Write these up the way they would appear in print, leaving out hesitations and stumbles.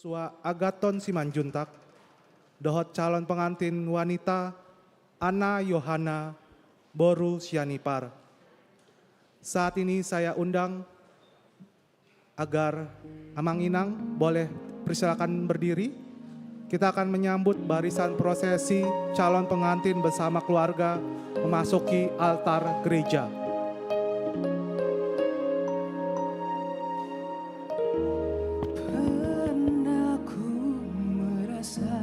Joshua Agaton Simanjuntak, dohot calon pengantin wanita Ana Yohana Boru Sianipar. Saat ini saya undang agar Amang Inang boleh persilakan berdiri. Kita akan menyambut barisan prosesi calon pengantin bersama keluarga memasuki altar gereja. Pernah ku merasa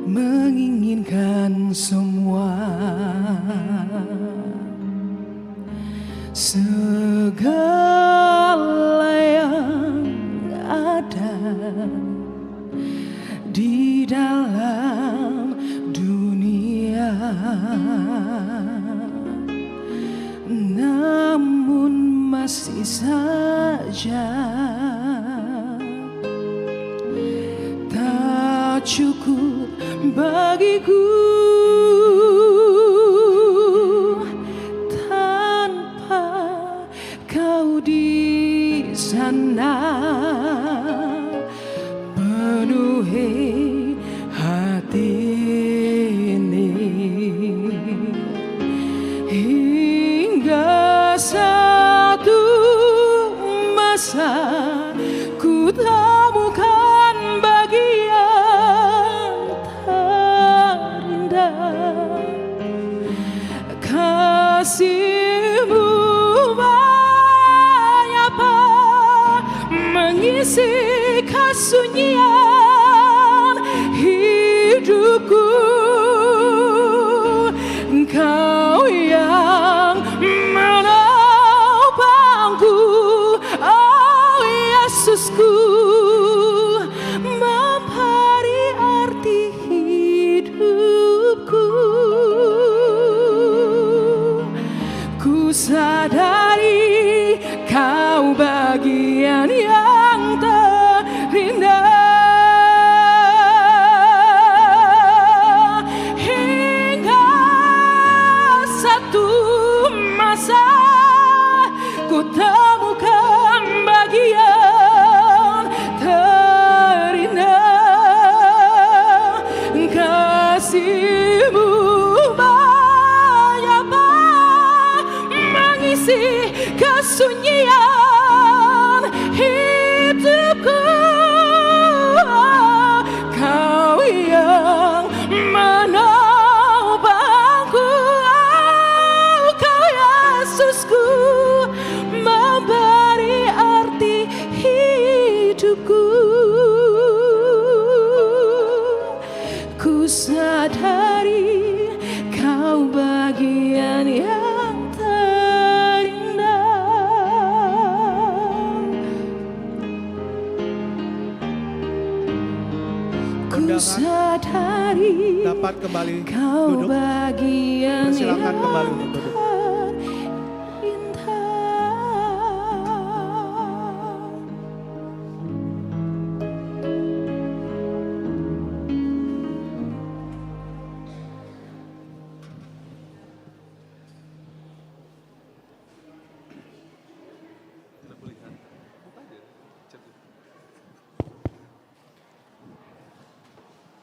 menginginkan semua, segala yang ada di dalam dunia, namun masih saja tak cukup bagiku tanpa kau di sana. Penuhi hati ini hingga satu masa ku temukan bagian terindah, kasih-Mu menyapa mengisi kesunyian hidupku. Engkau yang menopangku, oh Yesusku, memberi arti hidupku. Ku sadari kau bagian yang terindah, hingga satu masa ku temukan bagian terindah, kasih-Mu menyapa mengisi kesunyian hidupku. Kau yang menopangku, oh, Kau Yesusku, memberi arti hidupku. Ku sadari kau bagian yang terindah. Ku sadari Dapat kembali kau duduk. bagian Persilakan yang kembali untuk duduk. terindah.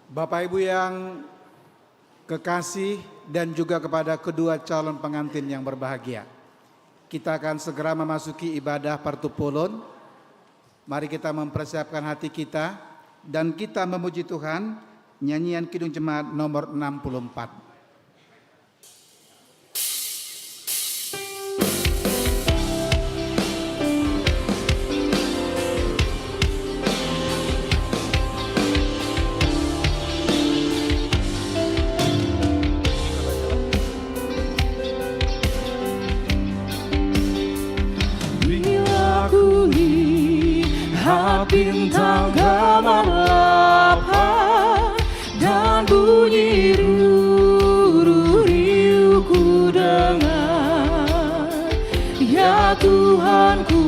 Bapak Ibu yang kekasih dan juga kepada kedua calon pengantin yang berbahagia, kita akan segera memasuki ibadah partupulun. Mari kita mempersiapkan hati kita dan kita memuji Tuhan. Nyanyian Kidung Jemaat nomor 64. Bintang gemerlapan dan bunyi riuh ku dengar, ya Tuhanku,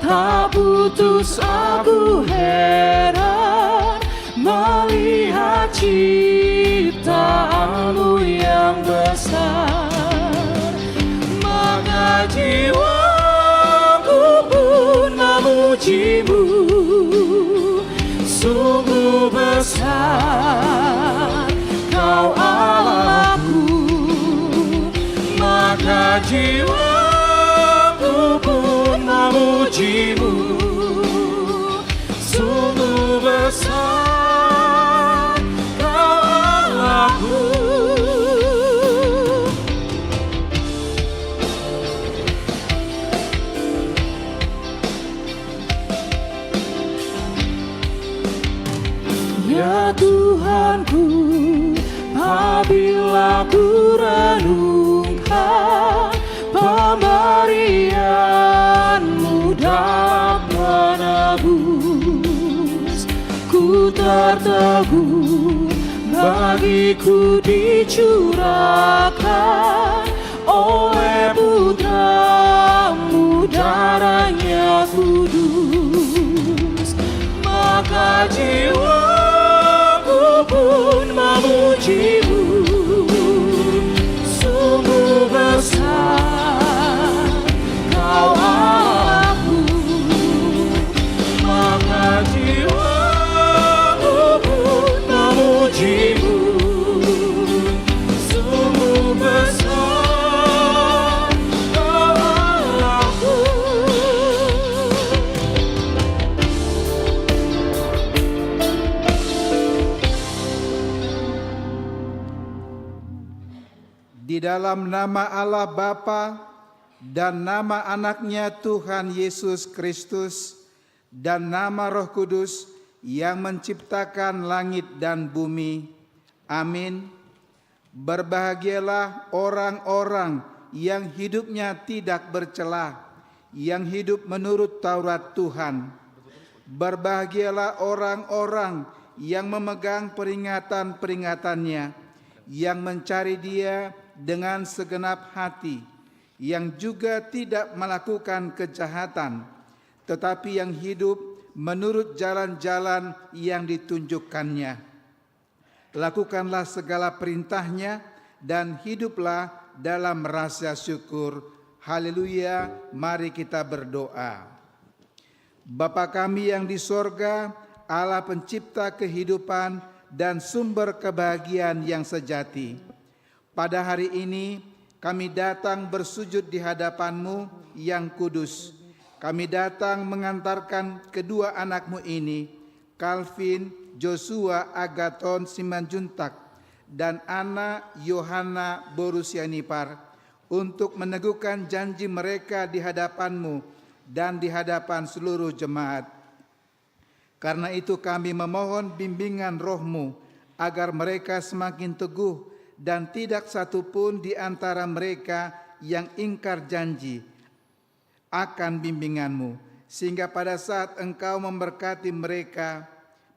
tak putus aku heran melihat ciptaan-Mu yang besar. Maka jiwaku memujimu, sungguh besar Kau Allahku, maka jiwaku pun memujimu, sungguh besar Kau Allahku. Ya Tuhanku, apabila ku renungkan pemberian-Mu dalam menebus, ku tertegun bagiku dicurahkan oleh Putra-Mu, darahnya kudus, maka jiwa pun memujimu, sungguh besar Kau Allahku, maka jiwaku pun memujimu, sungguh besar Kau Allahku. Di dalam nama Allah Bapa dan nama anaknya Tuhan Yesus Kristus dan nama Roh Kudus yang menciptakan langit dan bumi. Amin. Berbahagialah orang-orang yang hidupnya tidak bercela, yang hidup menurut Taurat Tuhan. Berbahagialah orang-orang yang memegang peringatan-peringatannya, yang mencari Dia dengan segenap hati, yang juga tidak melakukan kejahatan, tetapi yang hidup menurut jalan-jalan yang ditunjukkannya. Lakukanlah segala perintahnya dan hiduplah dalam rasa syukur. Haleluya, mari kita berdoa. Bapa kami yang di sorga, Allah pencipta kehidupan dan sumber kebahagiaan yang sejati. Pada hari ini kami datang bersujud di hadapan-Mu yang kudus. Kami datang mengantarkan kedua anak-Mu ini, Calvin, Joshua, Agaton, Simanjuntak, dan Ana, Yohana, Borusianipar, untuk meneguhkan janji mereka di hadapan-Mu dan di hadapan seluruh jemaat. Karena itu kami memohon bimbingan Roh-Mu, agar mereka semakin teguh dan tidak satupun di antara mereka yang ingkar janji akan bimbingan-Mu, sehingga pada saat Engkau memberkati mereka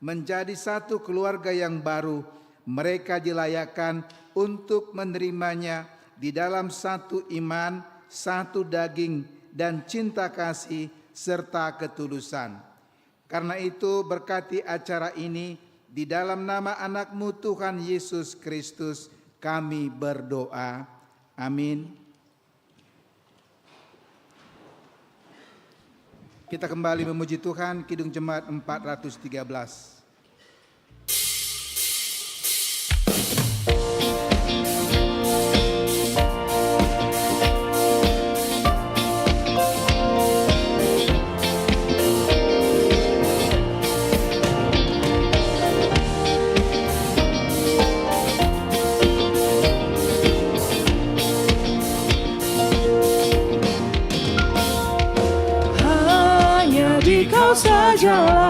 menjadi satu keluarga yang baru, mereka dilayakkan untuk menerimanya di dalam satu iman, satu daging, dan cinta kasih serta ketulusan. Karena itu berkati acara ini, di dalam nama anak-Mu Tuhan Yesus Kristus kami berdoa. Amin. Kita kembali memuji Tuhan, Kidung Jemaat 413. Kau sajalah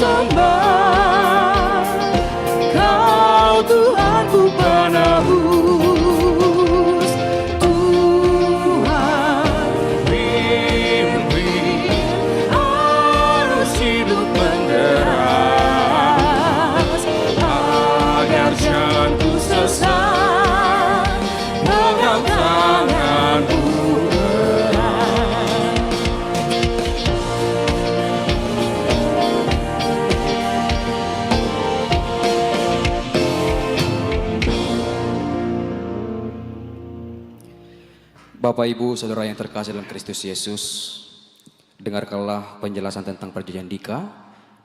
sembah, Kau Tuhanku penebus. Tuhan, pimpin arus hidup menderas, agar jangan ku sesat, pegang tanganmu erat. Bapak, Ibu, Saudara yang terkasih dalam Kristus Yesus, dengarkanlah penjelasan tentang perjanjian nikah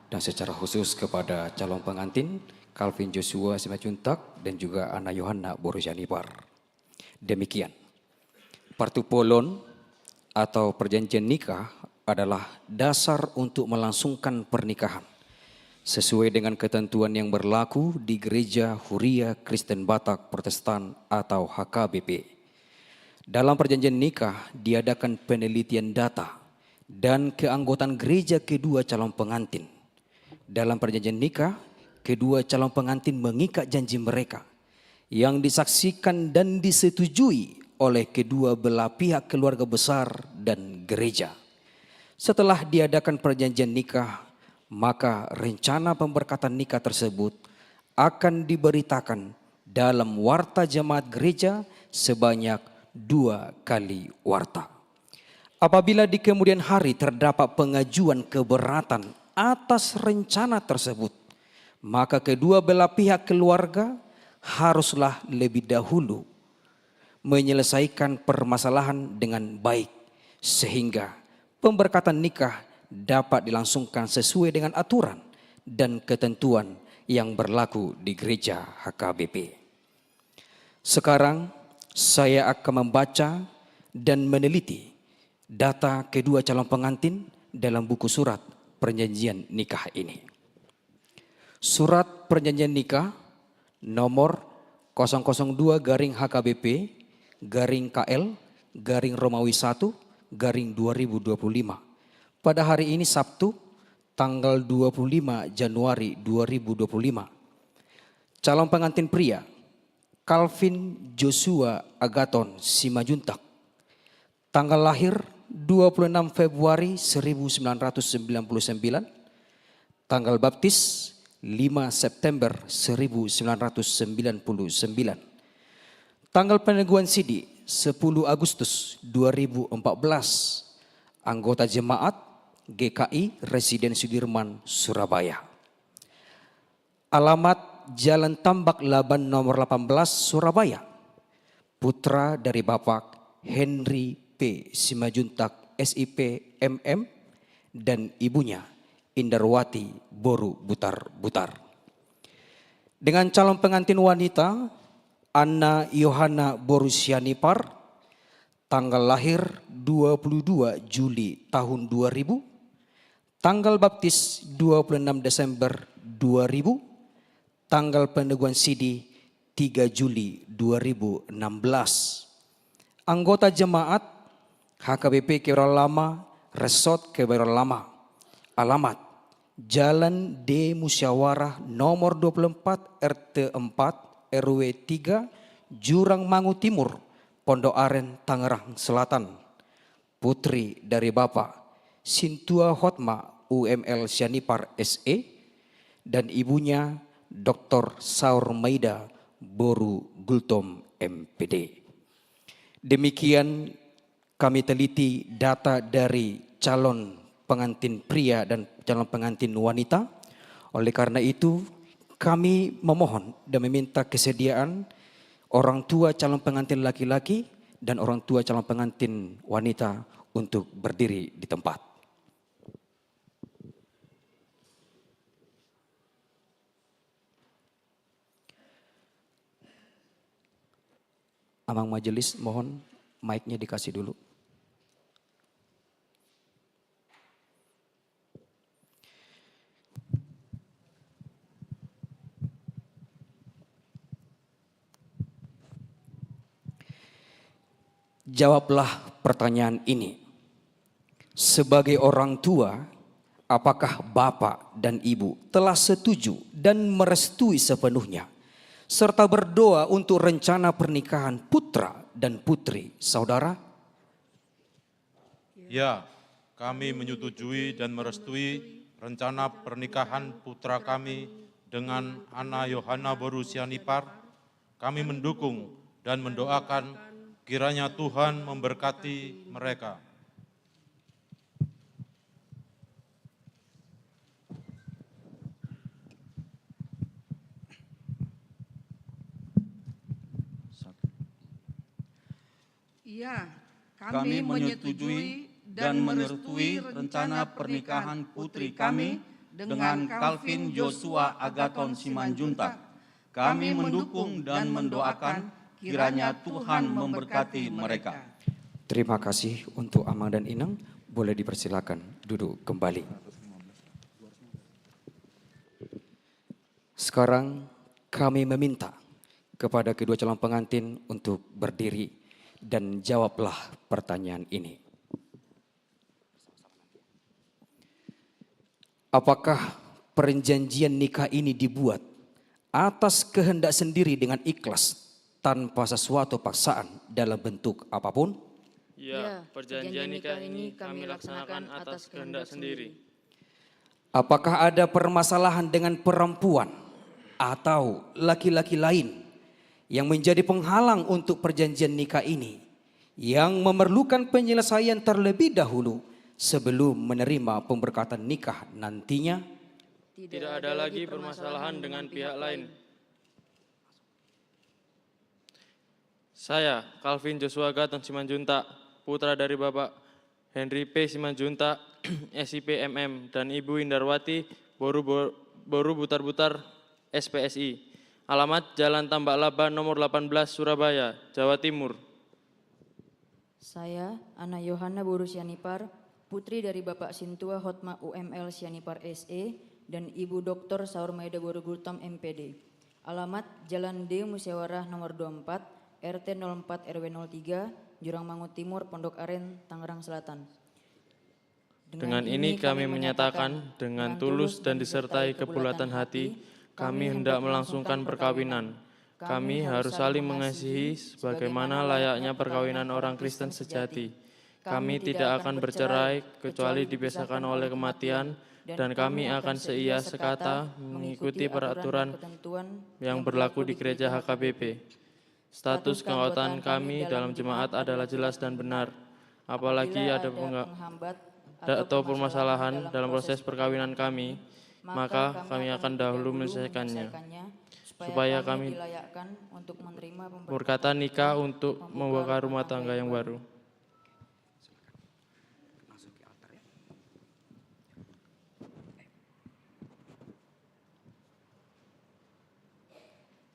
dan secara khusus kepada calon pengantin Calvin Joshua Simanjuntak dan juga Anna Yohanna Borusianipar. Demikian, partupolon atau perjanjian nikah adalah dasar untuk melangsungkan pernikahan sesuai dengan ketentuan yang berlaku di Gereja Huria Kristen Batak Protestan atau HKBP. Dalam perjanjian nikah diadakan penelitian data dan keanggotaan gereja kedua calon pengantin. Dalam perjanjian nikah, kedua calon pengantin mengikat janji mereka yang disaksikan dan disetujui oleh kedua belah pihak keluarga besar dan gereja. Setelah diadakan perjanjian nikah, maka rencana pemberkatan nikah tersebut akan diberitakan dalam warta jemaat gereja sebanyak 2 kali warta. Apabila di kemudian hari terdapat pengajuan keberatan atas rencana tersebut, maka kedua belah pihak keluarga haruslah lebih dahulu menyelesaikan permasalahan dengan baik sehingga pemberkatan nikah dapat dilangsungkan sesuai dengan aturan dan ketentuan yang berlaku di gereja HKBP. Sekarang saya akan membaca dan meneliti data kedua calon pengantin dalam buku surat perjanjian nikah ini. Surat perjanjian nikah nomor 002/HKBP/KL/Romawi 1/2025 pada hari ini Sabtu tanggal 25 Januari 2025. Calon pengantin pria Calvin Joshua Agaton Simanjuntak. Tanggal lahir 26 Februari 1999. Tanggal baptis 5 September 1999. Tanggal peneguhan sidi 10 Agustus 2014. Anggota jemaat GKI Residen Sudirman, Surabaya. Alamat Jalan Tambak Laban nomor 18 Surabaya. Putra dari Bapak Henry P. Simanjuntak SIP MM dan ibunya Indarwati Boru Butar-Butar. Dengan calon pengantin wanita Anna Yohanna Borusianipar, tanggal lahir 22 Juli tahun 2000, tanggal baptis 26 Desember 2000, tanggal peneguhan sidi 3 Juli 2016. Anggota jemaat HKBP Kebayoran Lama, Resort Kebayoran Lama. Alamat Jalan D Musyawarah nomor 24 RT 4 RW 3 Jurang Mangu Timur, Pondok Aren, Tangerang Selatan. Putri dari Bapak Sintua Hotma UML Sianipar SE dan ibunya Dr. Saur Maida Boru Gultom MPD. Demikian kami teliti data dari calon pengantin pria dan calon pengantin wanita. Oleh karena itu kami memohon dan meminta kesediaan orang tua calon pengantin laki-laki dan orang tua calon pengantin wanita untuk berdiri di tempat. Amang majelis mohon mic-nya dikasih dulu. Jawablah pertanyaan ini. Sebagai orang tua, apakah Bapak dan Ibu telah setuju dan merestui sepenuhnya serta berdoa untuk rencana pernikahan putra dan putri saudara? Ya, kami menyetujui dan merestui rencana pernikahan putra kami dengan Ana Yohana Boru Sianipar. Kami mendukung dan mendoakan kiranya Tuhan memberkati mereka. Iya, kami menyetujui dan merestui rencana pernikahan putri kami dengan Calvin Joshua Agaton Simanjuntak. Kami mendukung dan mendoakan kiranya Tuhan memberkati mereka. Terima kasih untuk Amang dan Inang. Boleh dipersilakan duduk kembali. Sekarang kami meminta kepada kedua calon pengantin untuk berdiri dan jawablah pertanyaan ini. Apakah perjanjian nikah ini dibuat atas kehendak sendiri dengan ikhlas tanpa sesuatu paksaan dalam bentuk apapun? Ya, perjanjian nikah ini kami laksanakan atas kehendak sendiri. Apakah ada permasalahan dengan perempuan atau laki-laki lain yang menjadi penghalang untuk perjanjian nikah ini yang memerlukan penyelesaian terlebih dahulu sebelum menerima pemberkatan nikah nantinya? Tidak ada lagi permasalahan dengan pihak lain. Saya, Calvin Joshua Gaton Simanjuntak, putra dari Bapak Henry P. Simanjuntak, SIP MM, dan Ibu Indarwati Boru Butar-Butar, SPSI. Alamat Jalan Tambak Laba nomor 18, Surabaya, Jawa Timur. Saya, Ana Yohana Boru Sianipar, putri dari Bapak Sintua Hotma UML Sianipar SE dan Ibu Dr. Saur Maida Boru Gultom MPD. Alamat Jalan D Musyawarah nomor 24, RT 04 RW 03, Jurang Mangu Timur, Pondok Aren, Tangerang Selatan. Dengan ini kami menyatakan dengan tulus dan disertai kebulatan hati, kami hendak melangsungkan perkawinan. Kami harus saling mengasihi sebagaimana layaknya perkawinan orang Kristen sejati. Kami tidak akan bercerai kecuali dipisahkan oleh kematian, dan kami akan seia sekata mengikuti peraturan yang berlaku di gereja HKBP. Status keanggotaan kami dalam jemaat adalah jelas dan benar. Apalagi ada penghambat atau permasalahan dalam proses perkawinan kami, maka kami akan dahulu menyelesaikannya, supaya kami dilayakkan untuk menerima berkata nikah untuk membuka rumah tangga yang baru.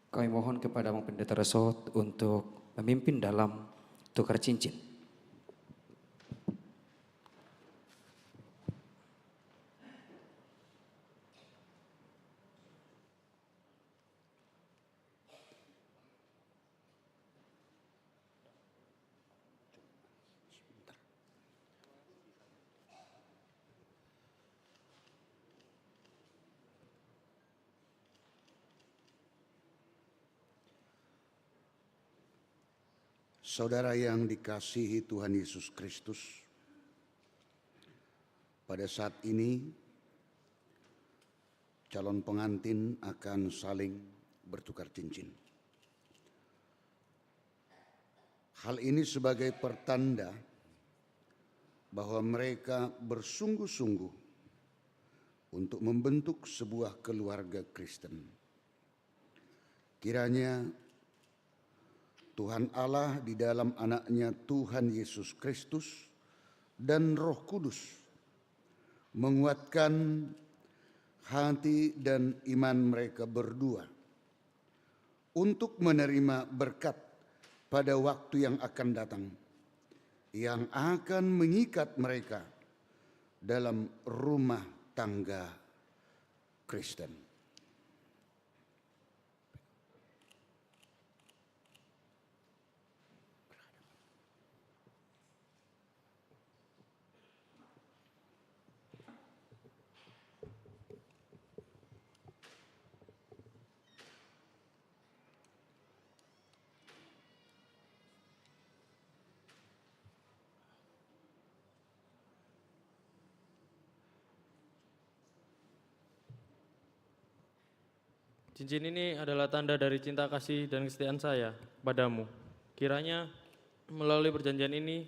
Kami mohon kepada Bapak Pendeta Resort untuk memimpin dalam tukar cincin. Saudara yang dikasihi Tuhan Yesus Kristus, pada saat ini calon pengantin akan saling bertukar cincin. Hal ini sebagai pertanda bahwa mereka bersungguh-sungguh untuk membentuk sebuah keluarga Kristen. Kiranya Tuhan Allah di dalam anaknya Tuhan Yesus Kristus dan Roh Kudus menguatkan hati dan iman mereka berdua untuk menerima berkat pada waktu yang akan datang, yang akan mengikat mereka dalam rumah tangga Kristen. Cincin ini adalah tanda dari cinta kasih dan kesetiaan saya padamu. Kiranya melalui perjanjian ini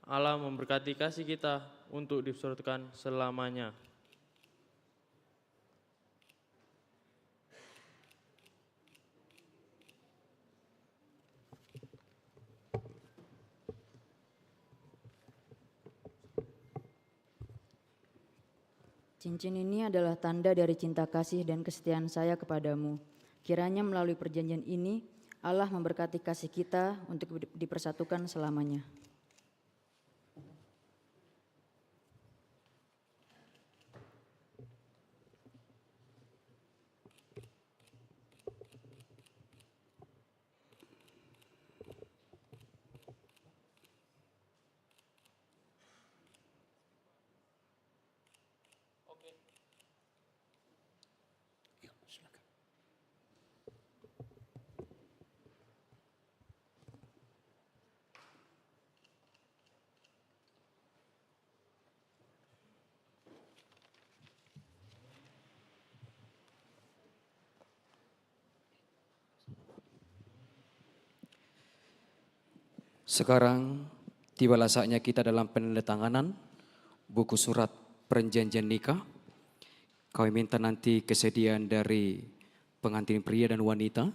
Allah memberkati kasih kita untuk disurutkan selamanya. Cincin ini adalah tanda dari cinta kasih dan kesetiaan saya kepadamu. Kiranya melalui perjanjian ini, Allah memberkati kasih kita untuk dipersatukan selamanya. Sekarang tibalah saatnya kita dalam penandatanganan buku surat perjanjian nikah. Kami minta nanti kesediaan dari pengantin pria dan wanita,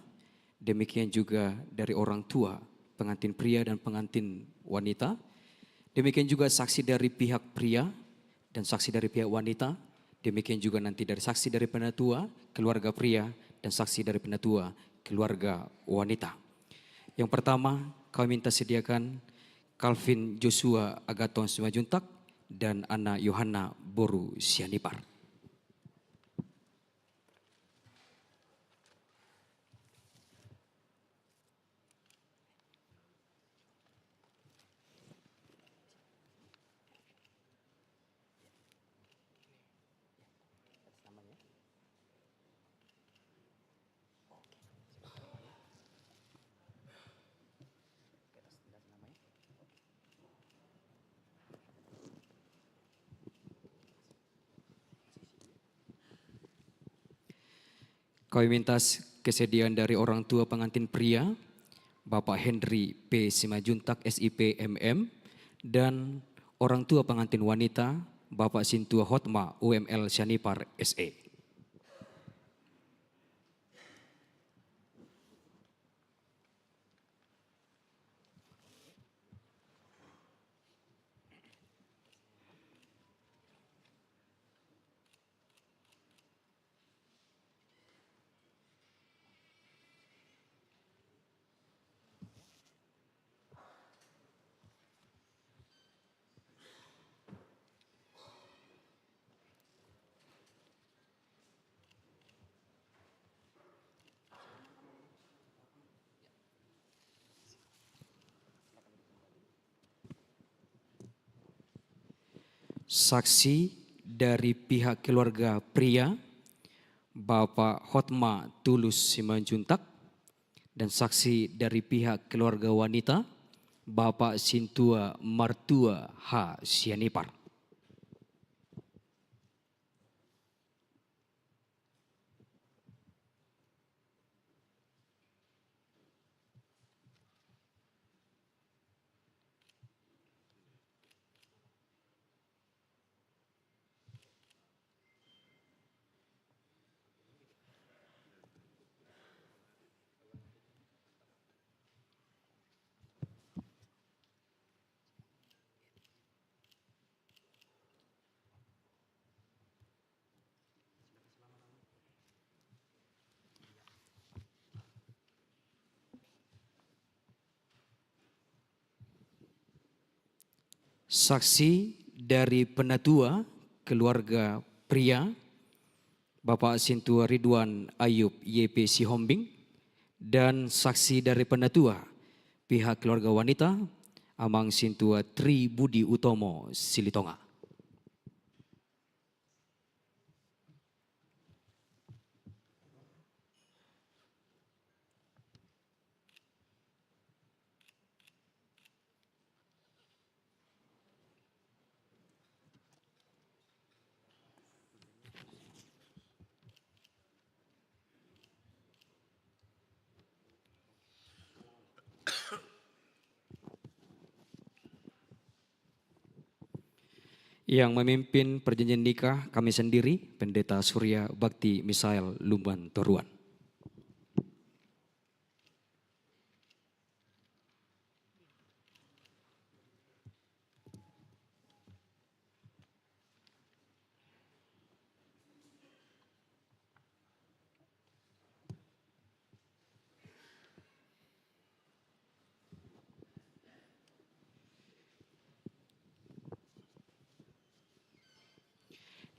demikian juga dari orang tua pengantin pria dan pengantin wanita, demikian juga saksi dari pihak pria dan saksi dari pihak wanita, demikian juga nanti dari saksi dari penatua, keluarga pria, dan saksi dari penatua, keluarga wanita. Yang pertama, kami minta sediakan Calvin Joshua Agathon Simajuntak dan Ana Yohana Boru Sianipar. Kami minta kesediaan dari orang tua pengantin pria, Bapak Henry P. Simajuntak SIP MM, dan orang tua pengantin wanita, Bapak Sintua Hotma UML Sianipar SE. Saksi dari pihak keluarga pria, Bapak Hotma Tulus Simanjuntak, dan saksi dari pihak keluarga wanita, Bapak Sintua Martua H. Sianipar. Saksi dari penatua keluarga pria, Bapak Sintua Ridwan Ayub YP Sihombing, dan saksi dari penatua pihak keluarga wanita, Amang Sintua Tri Budi Utomo Silitonga. Yang memimpin perjanjian nikah kami sendiri, Pendeta Surya Bakti Misael Lumban Toruan.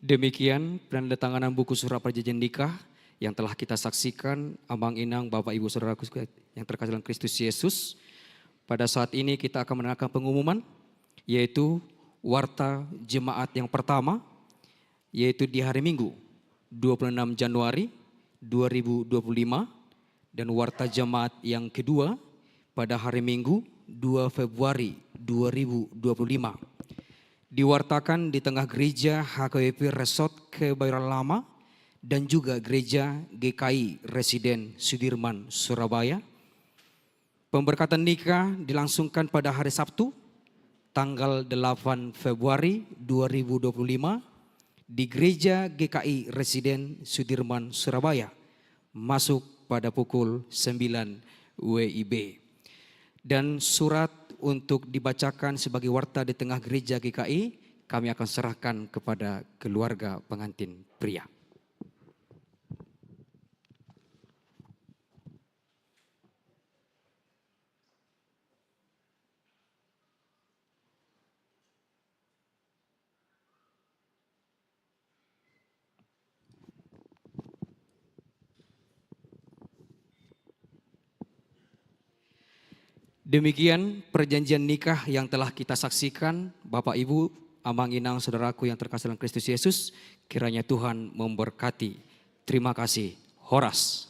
Demikian penandatanganan buku surat perjanjian nikah yang telah kita saksikan, Abang Inang, Bapak Ibu Saudaraku yang terkasih dalam Kristus Yesus. Pada saat ini kita akan mendengarkan pengumuman, yaitu warta jemaat yang pertama, yaitu di hari Minggu 26 Januari 2025, dan warta jemaat yang kedua pada hari Minggu 2 Februari 2025. Diwartakan di tengah gereja HKBP Resort Kebayoran Lama dan juga gereja GKI Residen Sudirman, Surabaya. Pemberkatan nikah dilangsungkan pada hari Sabtu, tanggal 8 Februari 2025 di gereja GKI Residen Sudirman, Surabaya, masuk pada pukul 9 WIB. Dan surat untuk dibacakan sebagai warta di tengah gereja GKI, kami akan serahkan kepada keluarga pengantin pria. Demikian perjanjian nikah yang telah kita saksikan, Bapak Ibu, Amang Inang, saudaraku yang terkasih dalam Kristus Yesus, kiranya Tuhan memberkati. Terima kasih. Horas.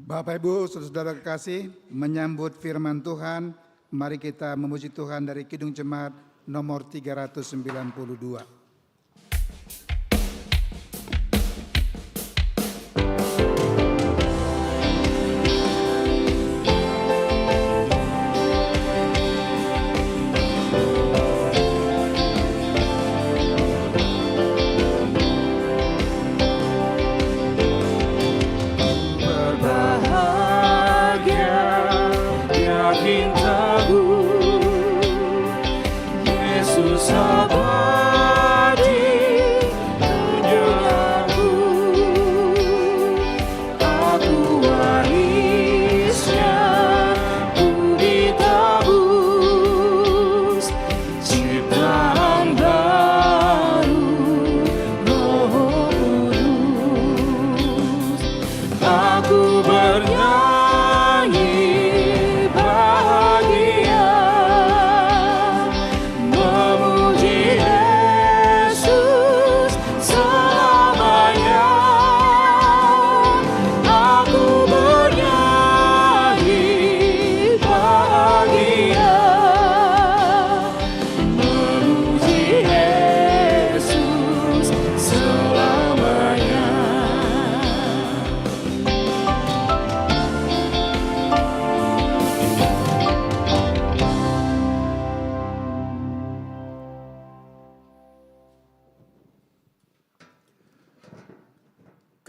Bapak Ibu, saudara-saudara kekasih, menyambut firman Tuhan, mari kita memuji Tuhan dari Kidung Jemaat nomor 392.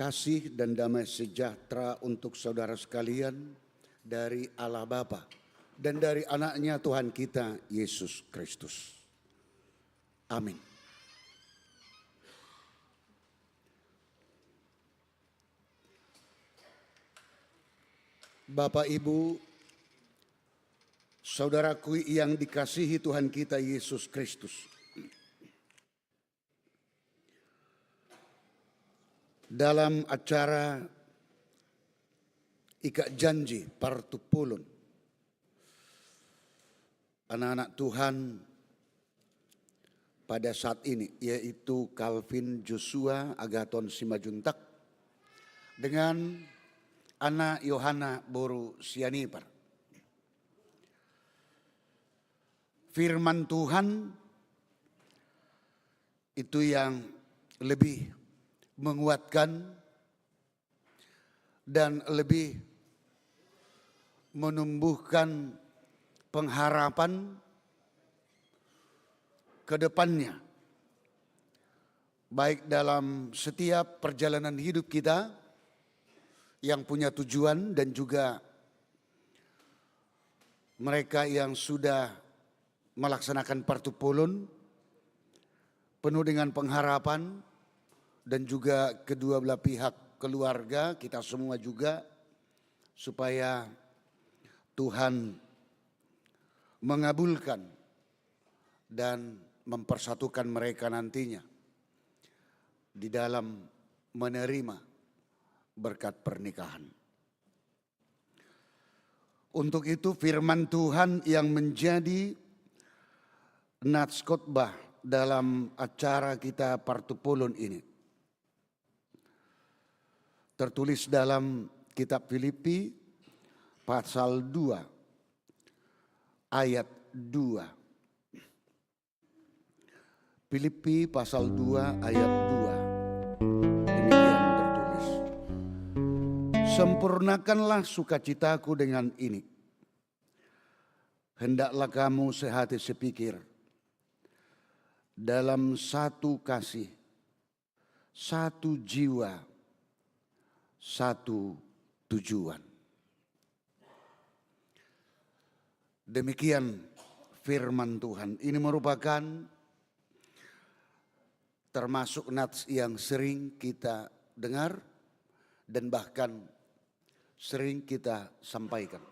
Kasih dan damai sejahtera untuk saudara sekalian dari Allah Bapa dan dari anaknya Tuhan kita Yesus Kristus. Amin. Bapak Ibu, saudaraku yang dikasihi Tuhan kita Yesus Kristus. Dalam acara ikat janji Partupulun, anak-anak Tuhan pada saat ini yaitu Calvin Joshua Agathon Simajuntak dengan Ana Yohana Boru Sianipar. Firman Tuhan itu yang lebih menguatkan dan lebih menumbuhkan pengharapan ke depannya, baik dalam setiap perjalanan hidup kita yang punya tujuan dan juga mereka yang sudah melaksanakan Partupulun penuh dengan pengharapan. Dan juga kedua belah pihak keluarga kita semua juga supaya Tuhan mengabulkan dan mempersatukan mereka nantinya di dalam menerima berkat pernikahan. Untuk itu firman Tuhan yang menjadi nats khotbah dalam acara kita Partupulun ini tertulis dalam kitab Filipi pasal 2 ayat 2. Filipi pasal 2 ayat 2. Demikian tertulis. Sempurnakanlah sukacitaku dengan ini. Hendaklah kamu sehati sepikir dalam satu kasih, satu jiwa, satu tujuan. Demikian firman Tuhan. Ini merupakan termasuk nats yang sering kita dengar dan bahkan sering kita sampaikan.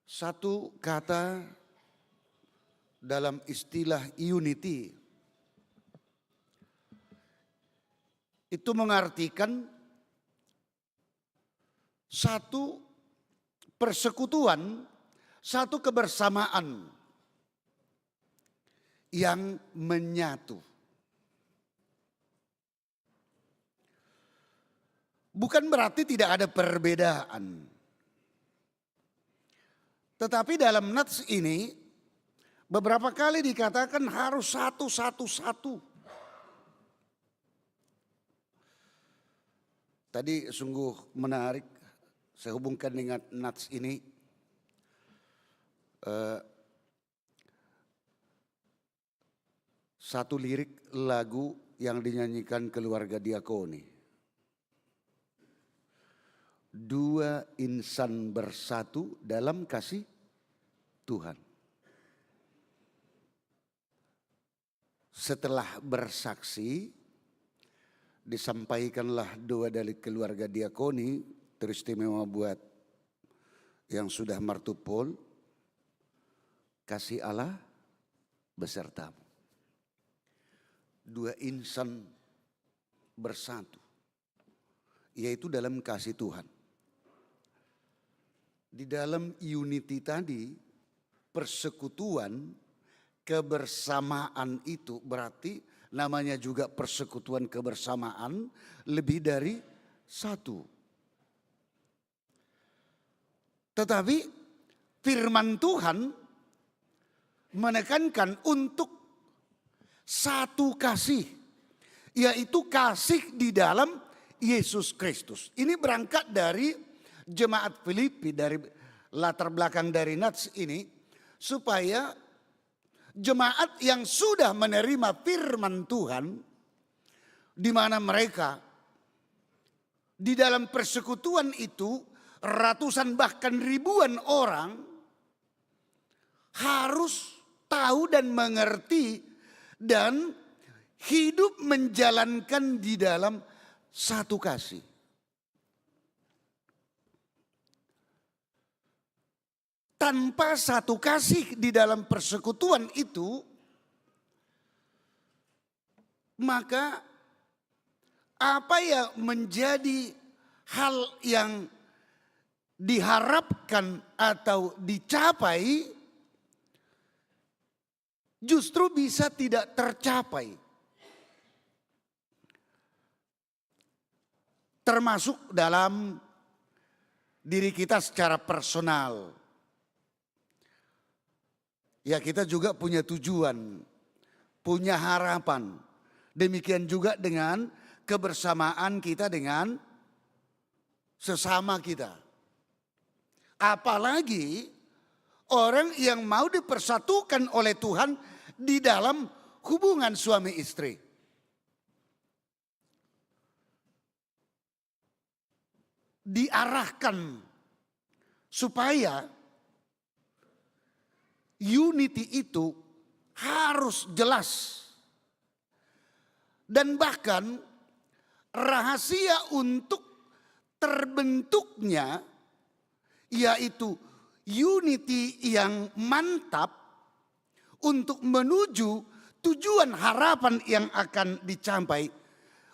Satu kata dalam istilah unity itu mengartikan satu persekutuan, satu kebersamaan yang menyatu. bukan berarti tidak ada perbedaan. Tetapi dalam nats ini beberapa kali dikatakan harus satu. Tadi sungguh menarik, saya hubungkan dengan nats ini. Satu lirik lagu yang dinyanyikan keluarga diakoni. Dua insan bersatu dalam kasih Tuhan. Setelah bersaksi, disampaikanlah doa dari keluarga diakoni, teristimewa buat yang sudah martupol, kasih Allah besertamu. Dua insan bersatu, yaitu dalam kasih Tuhan. Di dalam unity tadi, persekutuan, kebersamaan itu berarti namanya juga persekutuan kebersamaan lebih dari satu. Tetapi firman Tuhan menekankan untuk satu kasih, yaitu kasih di dalam Yesus Kristus. Ini berangkat dari jemaat Filipi, dari latar belakang dari nats ini, supaya jemaat yang sudah menerima firman Tuhan, di mana mereka di dalam persekutuan itu ratusan bahkan ribuan orang harus tahu dan mengerti dan hidup menjalankan di dalam satu kasih. Tanpa satu kasih di dalam persekutuan itu, maka apa yang menjadi hal yang diharapkan atau dicapai justru bisa tidak tercapai. Termasuk dalam diri kita secara personal. Ya, kita juga punya tujuan, punya harapan. Demikian juga dengan kebersamaan kita dengan sesama kita. Apalagi orang yang mau dipersatukan oleh Tuhan di dalam hubungan suami istri. Diarahkan supaya unity itu harus jelas. Dan bahkan rahasia untuk terbentuknya, yaitu unity yang mantap untuk menuju tujuan harapan yang akan dicapai.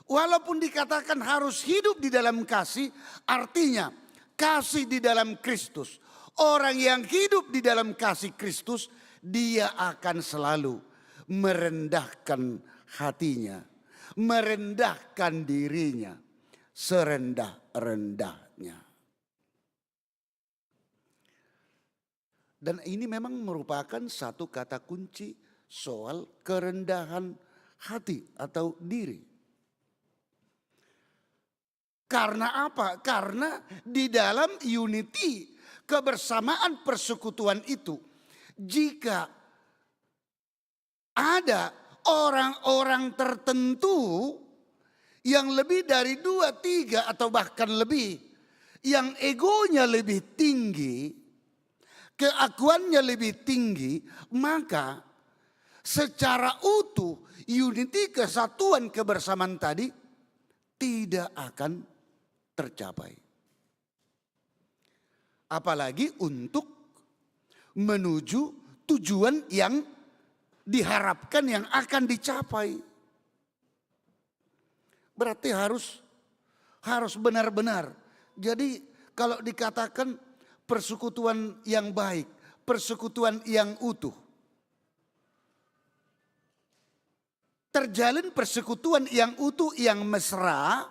Walaupun dikatakan harus hidup di dalam kasih, artinya kasih di dalam Kristus. Orang yang hidup di dalam kasih Kristus, dia akan selalu merendahkan hatinya, merendahkan dirinya serendah-rendahnya. Dan ini memang merupakan satu kata kunci soal kerendahan hati atau diri. Karena apa? Karena di dalam unity, kebersamaan persekutuan itu, jika ada orang-orang tertentu yang lebih dari 2, 3 atau bahkan lebih, yang egonya lebih tinggi, keakuannya lebih tinggi, maka secara utuh unity, kesatuan kebersamaan tadi tidak akan tercapai. Apalagi untuk menuju tujuan yang diharapkan yang akan dicapai. Berarti harus benar-benar. Jadi kalau dikatakan persekutuan yang baik, persekutuan yang utuh, terjalin persekutuan yang utuh, yang mesra,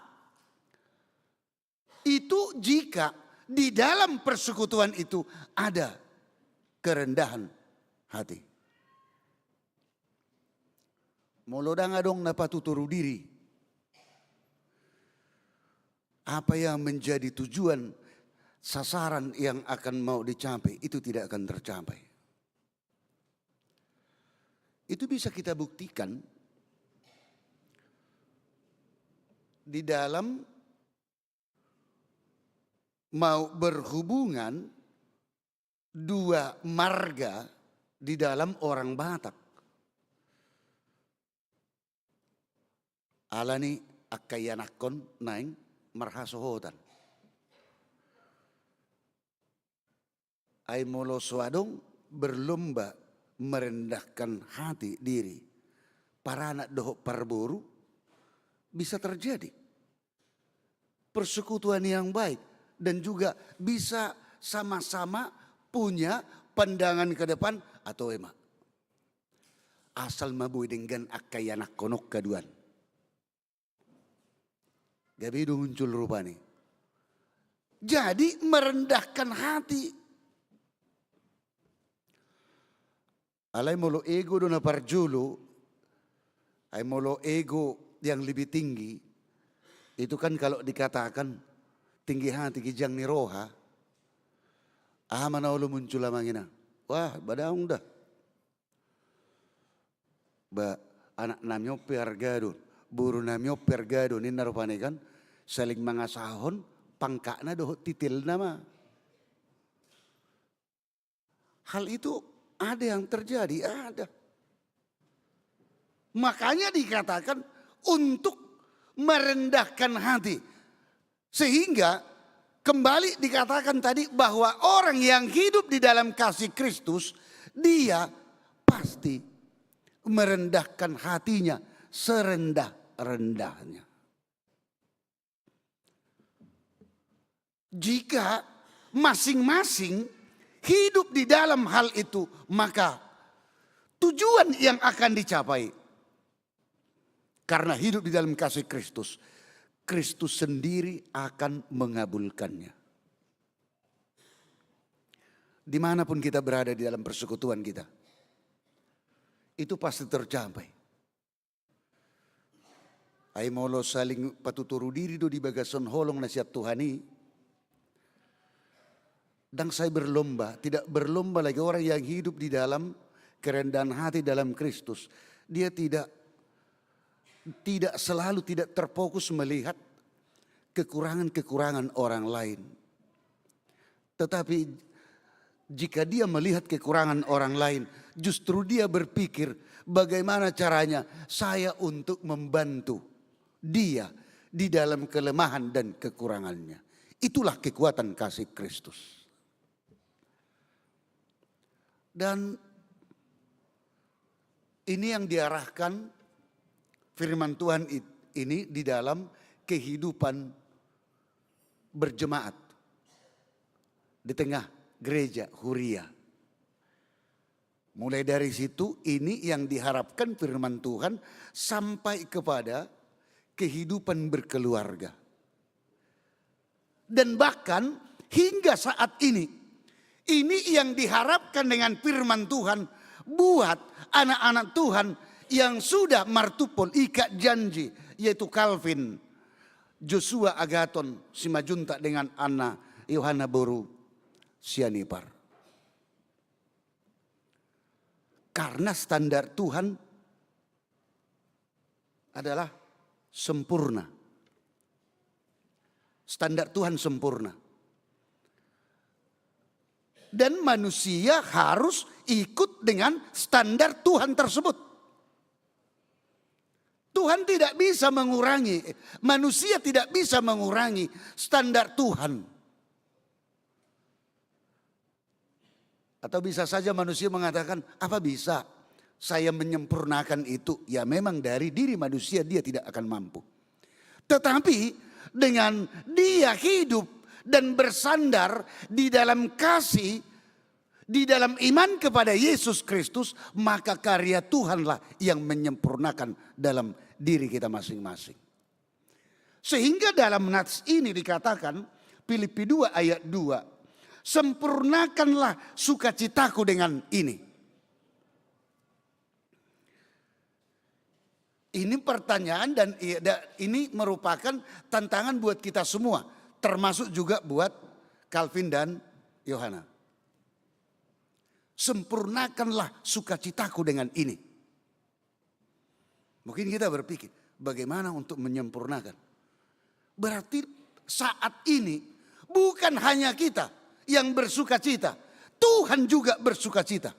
Itu jika di dalam persekutuan itu ada kerendahan hati. Molodang adong napatuturu diri. Apa yang menjadi tujuan sasaran yang akan mau dicapai itu tidak akan tercapai. Itu bisa kita buktikan di dalam mau berhubungan dua marga di dalam orang Batak. Alani akayanakon naing marhasohotan. Ay molo swadong berlomba merendahkan hati diri. Para anak dohok parburu bisa terjadi. Persekutuan yang baik dan juga bisa sama-sama punya pandangan ke depan atau emak. Asal mabui dengan akayanak konok kaduan. Gabido muncul rupanya. Jadi merendahkan hati. Alay molo ego do na parjulo. Ay molo ego yang lebih tinggi. Itu kan kalau dikatakan tinggi hati kijang ni roha. Mana ulo muncul amangina. Wah badaong dah. Ba anak namyo pergado. Buru namyo pergado ni narupane kan. Saling mangasahon pangkakna doh titil nama. Hal itu ada yang terjadi, ada. Makanya dikatakan untuk merendahkan hati. Sehingga kembali dikatakan tadi bahwa orang yang hidup di dalam kasih Kristus, dia pasti merendahkan hatinya serendah-rendahnya. Jika masing-masing hidup di dalam hal itu, maka tujuan yang akan dicapai. Karena hidup di dalam kasih Kristus, Kristus sendiri akan mengabulkannya. Dimanapun kita berada di dalam persekutuan kita, itu pasti tercapai. Ay molo saling patuturu diri do di bagason holong nasihat Tuhani. Dan saya berlomba, tidak berlomba lagi orang yang hidup di dalam kerendahan hati dalam Kristus. Dia tidak selalu tidak terfokus melihat kekurangan-kekurangan orang lain. Tetapi jika dia melihat kekurangan orang lain, justru dia berpikir bagaimana caranya saya untuk membantu dia di dalam kelemahan dan kekurangannya. Itulah kekuatan kasih Kristus. Dan ini yang diarahkan firman Tuhan ini di dalam kehidupan berjemaat di tengah gereja Huria. Mulai dari situ ini yang diharapkan firman Tuhan sampai kepada kehidupan berkeluarga. Dan bahkan hingga saat ini yang diharapkan dengan firman Tuhan buat anak-anak Tuhan yang sudah martupol ikat janji, yaitu Calvin, Joshua Agaton Simajuntak dengan Ana Yohana Boru Sianipar. Karena standar Tuhan adalah sempurna. Standar Tuhan sempurna. Dan manusia harus ikut dengan standar Tuhan tersebut. Tuhan tidak bisa mengurangi, manusia tidak bisa mengurangi standar Tuhan. Atau bisa saja manusia mengatakan, apa bisa saya menyempurnakan itu? Ya memang dari diri manusia dia tidak akan mampu. Tetapi dengan dia hidup dan bersandar di dalam kasih, di dalam iman kepada Yesus Kristus, maka karya Tuhanlah yang menyempurnakan dalam diri kita masing-masing. Sehingga dalam nats ini dikatakan Filipi 2 ayat 2. Sempurnakanlah sukacitaku dengan ini. Ini pertanyaan dan ini merupakan tantangan buat kita semua. Termasuk juga buat Calvin dan Yohana. Sempurnakanlah sukacitaku dengan ini. Mungkin kita berpikir, bagaimana untuk menyempurnakan? Berarti saat ini bukan hanya kita yang bersukacita, Tuhan juga bersukacita.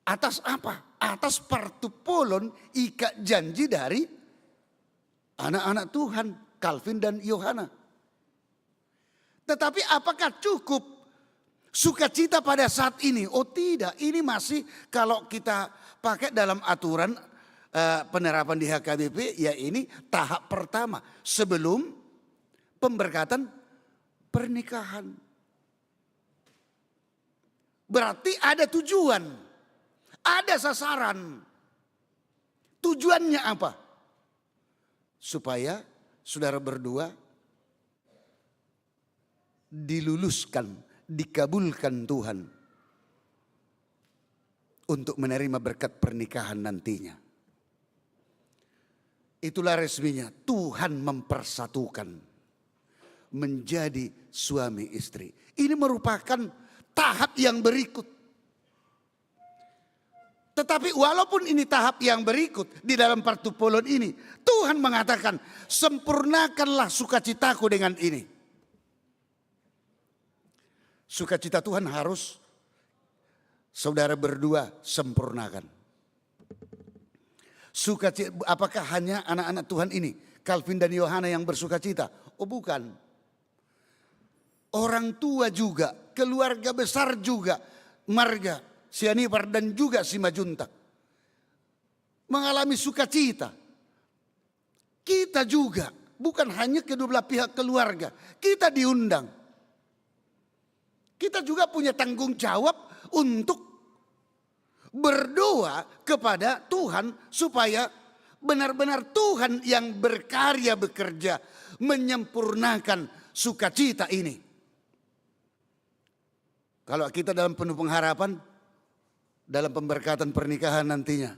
Atas apa? Atas partupolon ikat janji dari anak-anak Tuhan, Calvin dan Yohana. Tetapi apakah cukup sukacita pada saat ini? Oh tidak, ini masih kalau kita pakai dalam aturan penerapan di HKBP, ya ini tahap pertama sebelum pemberkatan pernikahan. Berarti ada tujuan, ada sasaran. Tujuannya apa? Supaya saudara berdua diluluskan, dikabulkan Tuhan untuk menerima berkat pernikahan nantinya. Itulah resminya Tuhan mempersatukan menjadi suami istri. Ini merupakan tahap yang berikut. Tetapi walaupun ini tahap yang berikut di dalam partupolon ini, Tuhan mengatakan, sempurnakanlah sukacitaku dengan ini. Sukacita Tuhan harus saudara berdua sempurnakan. Sukacita, apakah hanya anak-anak Tuhan ini, Calvin dan Yohana yang bersukacita? Oh bukan. Orang tua juga, keluarga besar juga, marga Sianipar dan juga Simajuntak mengalami sukacita. Kita juga, bukan hanya kedua belah pihak keluarga, kita diundang. Kita juga punya tanggung jawab untuk berdoa kepada Tuhan supaya benar-benar Tuhan yang berkarya bekerja menyempurnakan sukacita ini. Kalau kita dalam penuh pengharapan dalam pemberkatan pernikahan nantinya,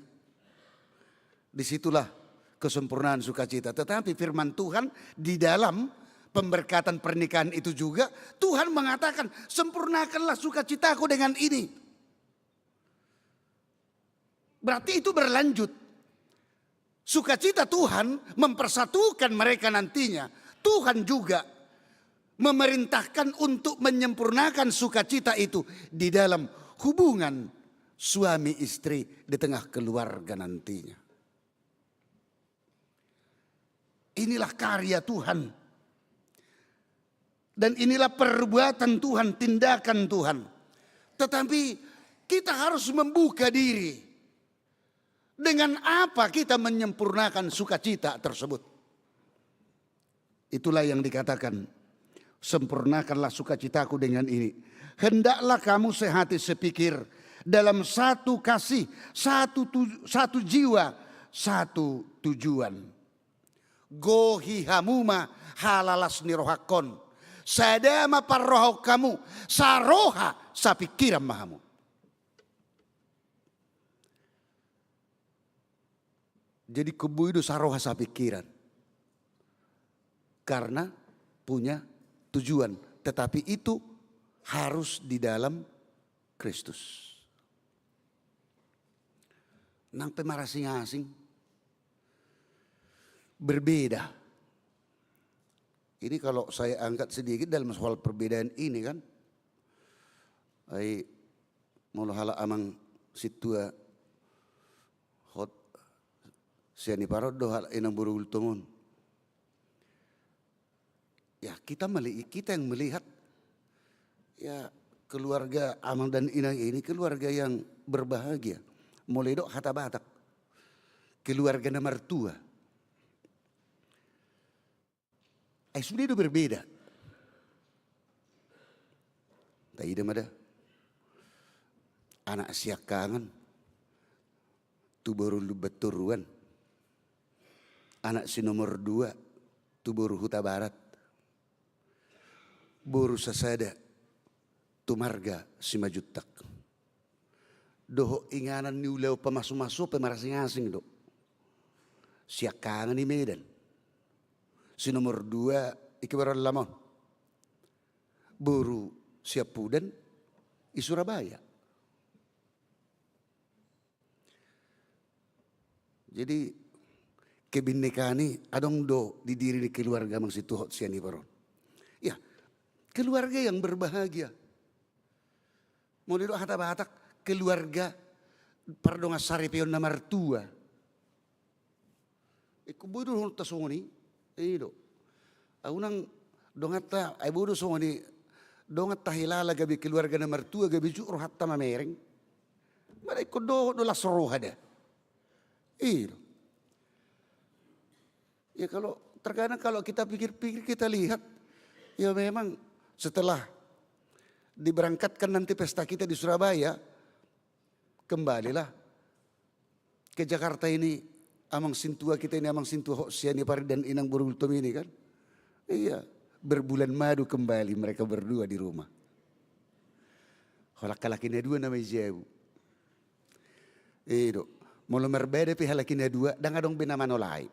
disitulah kesempurnaan sukacita. Tetapi firman Tuhan di dalam pemberkatan pernikahan itu juga Tuhan mengatakan, sempurnakanlah sukacitaku dengan ini. Berarti itu berlanjut. Sukacita Tuhan mempersatukan mereka nantinya. Tuhan juga memerintahkan untuk menyempurnakan sukacita itu di dalam hubungan suami istri di tengah keluarga nantinya. Inilah karya Tuhan. Dan inilah perbuatan Tuhan, tindakan Tuhan. Tetapi kita harus membuka diri. Dengan apa kita menyempurnakan sukacita tersebut? Itulah yang dikatakan, sempurnakanlah sukacitaku dengan ini. Hendaklah kamu sehati sepikir dalam satu kasih, satu jiwa, satu tujuan. Gohi hamuma halalas nirohakon. Sadama parrohau kamu, saroha sapikiran mahamu. Jadi kubu itu saroha sapikiran. Karena punya tujuan. Tetapi itu harus di dalam Kristus. Nang pemarasing-asing berbeda. Ini kalau saya angkat sedikit dalam soal perbedaan ini kan. Ay mula hala amang situa hot Sianipar do hal inang burul tumon. Ya kita yang melihat ya keluarga Amang dan Inang ini keluarga yang berbahagia. Mulai dok hata batak. Keluarga nomor tua. Sudah itu berbeda. Tak idem ada. Anak siakangan. Tu baru lu beturuan. Anak si nomor 2 tu boru Huta Barat, boru sasada tu marga Simajutak. Doho inganan ni ulau pemasu-masu pemarasing-asing do. Siakangan di Medan. Si nomor 2 Ikibaran Lamon. Boru Siapudan i Surabaya. Jadi kebinekaan ini adong do di diri di keluarga mang situ hot siani baron. Ya, keluarga yang berbahagia. Mau dido hata-hatak keluarga pardonga saripion na martua. Iku bodo hon tasongoni, do. Aunang dongata ay bodo songoni dongat tahilala gabi keluarga na martua gabi juro hatta mamereng. Mara iku do la soroha da. Ya kalau terkadang kalau kita pikir-pikir kita lihat ya memang setelah diberangkatkan nanti pesta kita di Surabaya kembalilah ke Jakarta ini amang sintua kita ini amang sintua Siani Pari dan Inang Borgultom ini kan. Iya berbulan madu kembali mereka berdua di rumah. Kalau laki-lakinya 2 namanya Jebu. Mula berbeda pihak lakinya 2 dan adong binamanolai.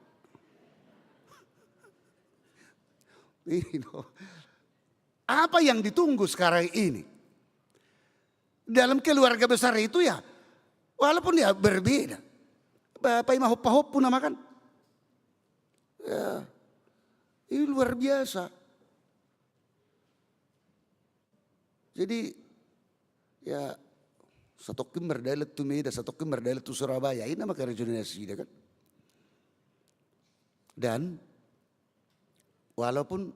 Apa yang ditunggu sekarang ini? Dalam keluarga besar itu ya, walaupun ya berbeda. Bapak imah hop pun namakan. Ya, ini luar biasa. Jadi ya satokim berdalat tu Medan, satokim berdalat tu Surabaya. Ini nama regenerasi kan. Dan walaupun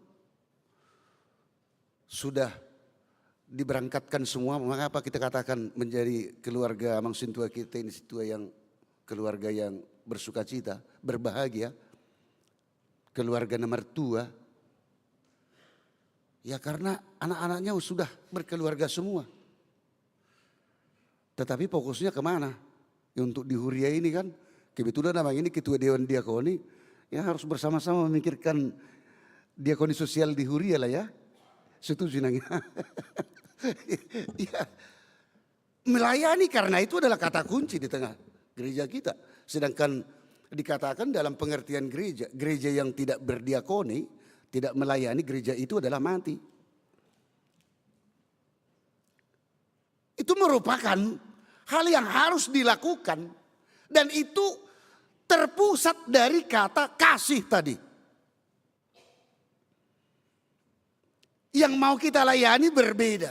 sudah diberangkatkan semua, mengapa kita katakan menjadi keluarga Amang Sintua kita ini Sintua yang keluarga yang bersuka cita, berbahagia, keluarga nomor 2. Ya karena anak-anaknya sudah berkeluarga semua. Tetapi fokusnya kemana? Ya untuk di Huria ini kan, kebetulan namanya ini Ketua Dewan Diakoni, ya harus bersama-sama memikirkan diakoni sosial di Huria lah ya. Setuju nangnya. Ya. Melayani karena itu adalah kata kunci di tengah gereja kita. Sedangkan dikatakan dalam pengertian gereja, gereja yang tidak berdiakoni, tidak melayani, gereja itu adalah mati. Itu merupakan hal yang harus dilakukan dan itu terpusat dari kata kasih tadi. Yang mau kita layani berbeda.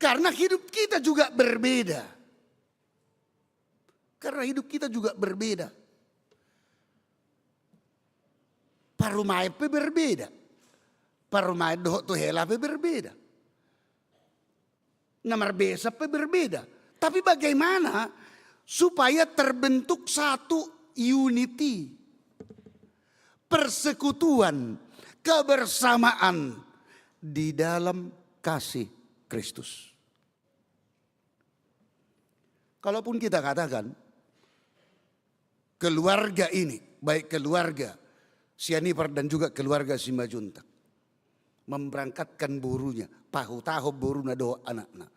Karena hidup kita juga berbeda. Karena hidup kita juga berbeda. Parumai pe berbeda. Parumai doh tu hela pe berbeda. Namar besa pe berbeda. Tapi bagaimana supaya terbentuk satu unity. Persekutuan, kebersamaan di dalam kasih Kristus. Kalaupun kita katakan keluarga ini, baik keluarga Sianipar dan juga keluarga Simajuntak, memberangkatkan burunya, pahu-tahu buruna doa anak-anak.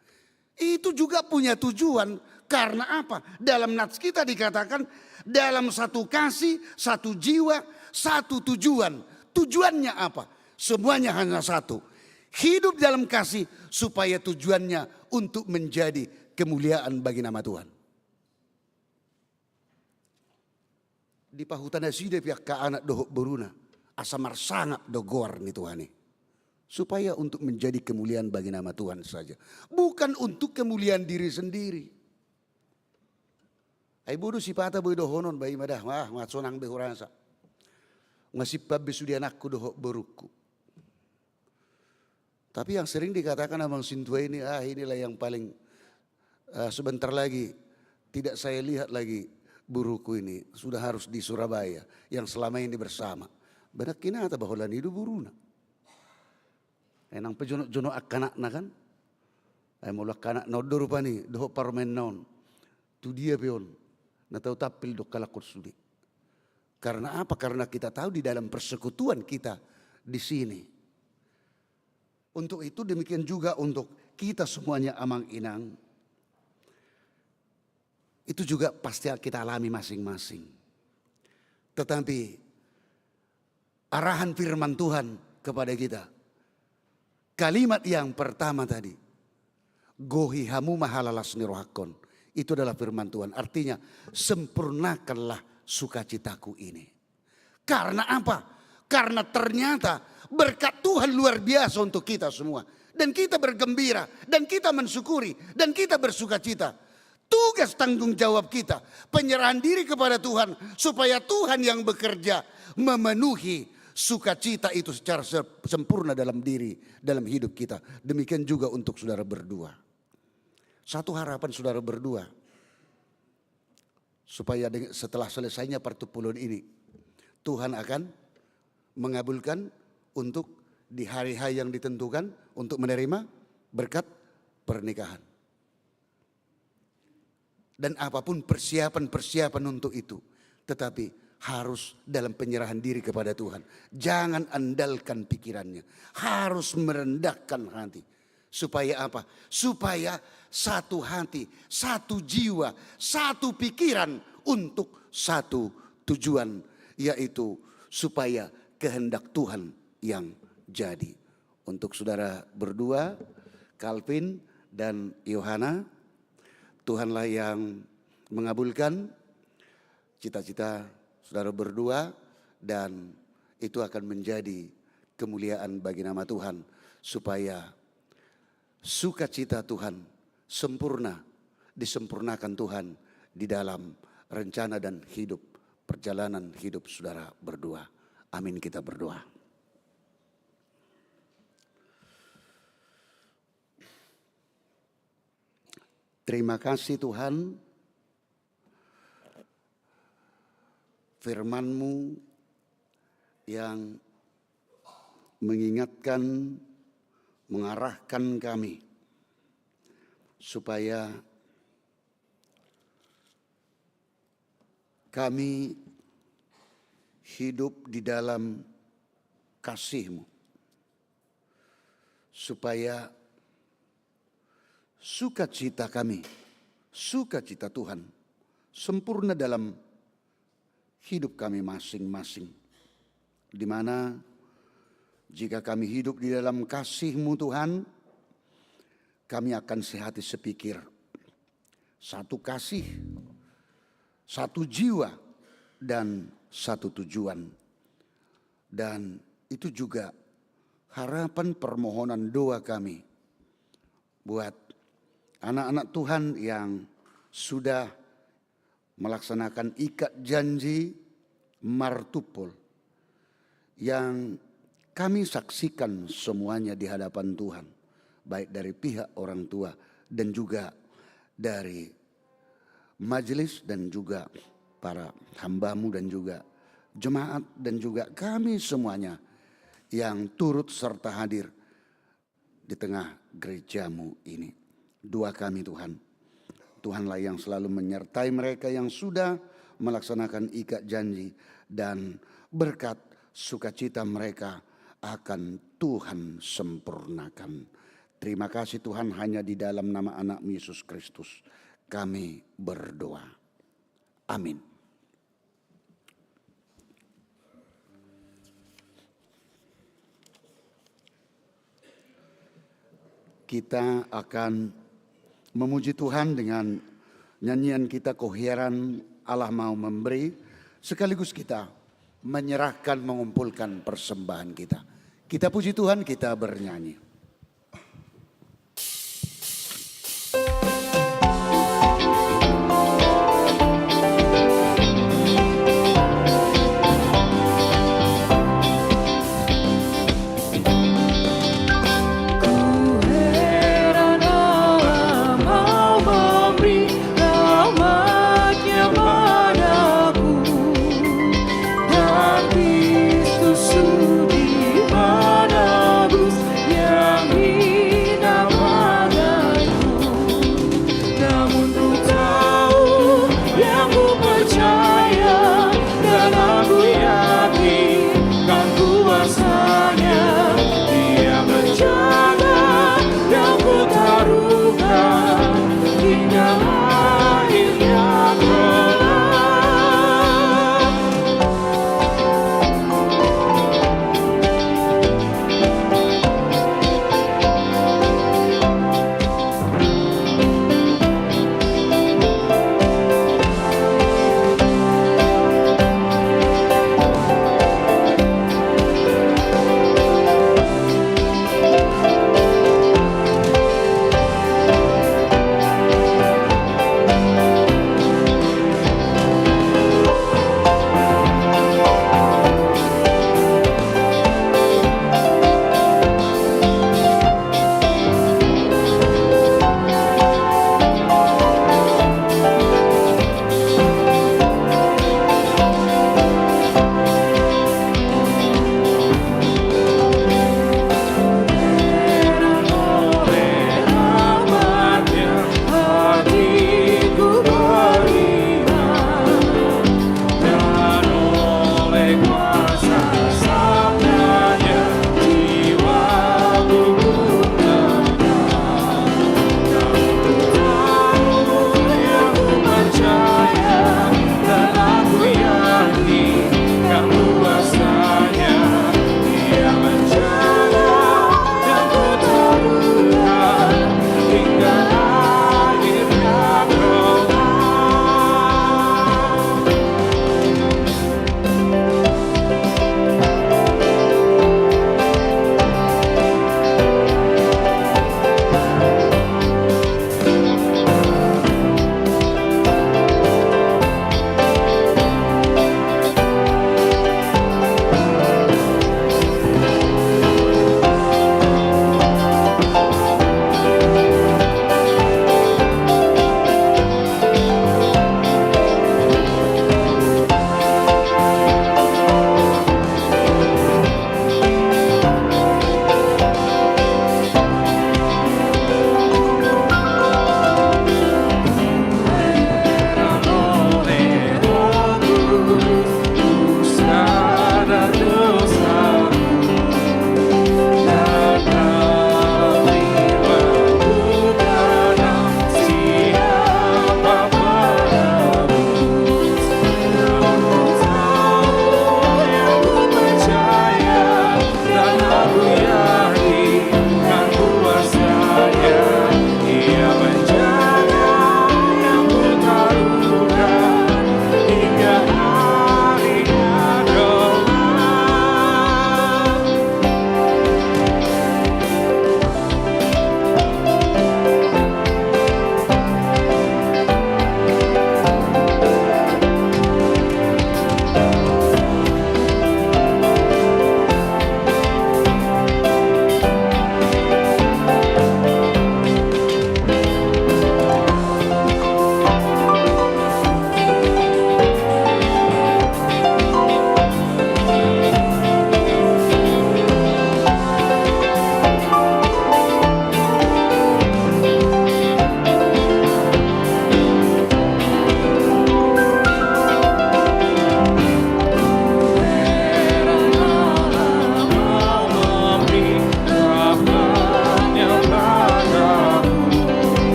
Itu juga punya tujuan. Karena apa? Dalam nats kita dikatakan dalam satu kasih, satu jiwa, satu tujuan. Tujuannya apa? Semuanya hanya satu. Hidup dalam kasih supaya tujuannya untuk menjadi kemuliaan bagi nama Tuhan. Di pahutan aside pihak ka anak dohok beruna. Asamar sangat dogor nih Tuhan nih. Supaya untuk menjadi kemuliaan bagi nama Tuhan saja. Bukan untuk kemuliaan diri sendiri. Ay bodo si pata boy dohonon bayi madah. Wah matsonang behurasa. Ngasip pabbe sudi anakku dohok berukku. Tapi yang sering dikatakan Amang Sintua ini, inilah yang paling sebentar lagi tidak saya lihat lagi buruku ini. Sudah harus di Surabaya yang selama ini bersama. Benak kinata bahwa itu buruna. Enang pejono-jono akanak-na kan. Ay mulak kanak nodor pa ni, doho parmen naon. Tu dia pion, na tahu tapil do kalakot sudi. Karena apa? Karena kita tahu di dalam persekutuan kita di sini. Untuk itu demikian juga untuk kita semuanya amang-inang. Itu juga pasti kita alami masing-masing. Tetapi arahan firman Tuhan kepada kita. Kalimat yang pertama tadi. Gohi hamu mahalalas nirohakon. Itu adalah firman Tuhan. Artinya sempurnakanlah sukacitaku ini. Karena apa? Karena ternyata berkat Tuhan luar biasa untuk kita semua. Dan kita bergembira. Dan kita mensyukuri. Dan kita bersukacita. Tugas tanggung jawab kita. Penyerahan diri kepada Tuhan. Supaya Tuhan yang bekerja memenuhi sukacita itu secara sempurna dalam diri. Dalam hidup kita. Demikian juga untuk saudara berdua. Satu harapan saudara berdua. Supaya setelah selesainya pertupulan ini. Tuhan akan mengabulkan untuk di hari-hari yang ditentukan. Untuk menerima berkat pernikahan. Dan apapun persiapan-persiapan untuk itu. Tetapi harus dalam penyerahan diri kepada Tuhan. Jangan andalkan pikirannya. Harus merendahkan hati. Supaya apa? Supaya satu hati, satu jiwa, satu pikiran untuk satu tujuan. Yaitu supaya kehendak Tuhan yang jadi. Untuk saudara berdua, Calvin dan Yohana, Tuhanlah yang mengabulkan cita-cita saudara berdua. Dan itu akan menjadi kemuliaan bagi nama Tuhan. Supaya sukacita Tuhan sempurna, disempurnakan Tuhan di dalam rencana dan hidup, perjalanan hidup saudara berdua. Amin, kita berdoa. Terima kasih Tuhan, firman-Mu yang mengingatkan, mengarahkan kami supaya kami hidup di dalam kasih-Mu, supaya sukacita kami, sukacita Tuhan sempurna dalam hidup kami masing-masing. Di mana jika kami hidup di dalam kasih-Mu Tuhan, kami akan sehati sepikir, satu kasih, satu jiwa, dan satu tujuan. Dan itu juga harapan permohonan doa kami buat anak-anak Tuhan yang sudah melaksanakan ikat janji martupol yang kami saksikan semuanya di hadapan Tuhan, baik dari pihak orang tua dan juga dari majelis dan juga para hamba-Mu dan juga jemaat dan juga kami semuanya yang turut serta hadir di tengah gereja-Mu ini. Doa kami Tuhan, Tuhanlah yang selalu menyertai mereka yang sudah melaksanakan ikat janji dan berkat sukacita mereka akan Tuhan sempurnakan. Terima kasih Tuhan, hanya di dalam nama anak-Mu Yesus Kristus kami berdoa. Amin. Kita akan memuji Tuhan dengan nyanyian kita Koheran Allah Mau Memberi. Sekaligus kita menyerahkan, mengumpulkan persembahan kita. Kita puji Tuhan, kita bernyanyi. Kristus sudi menebus.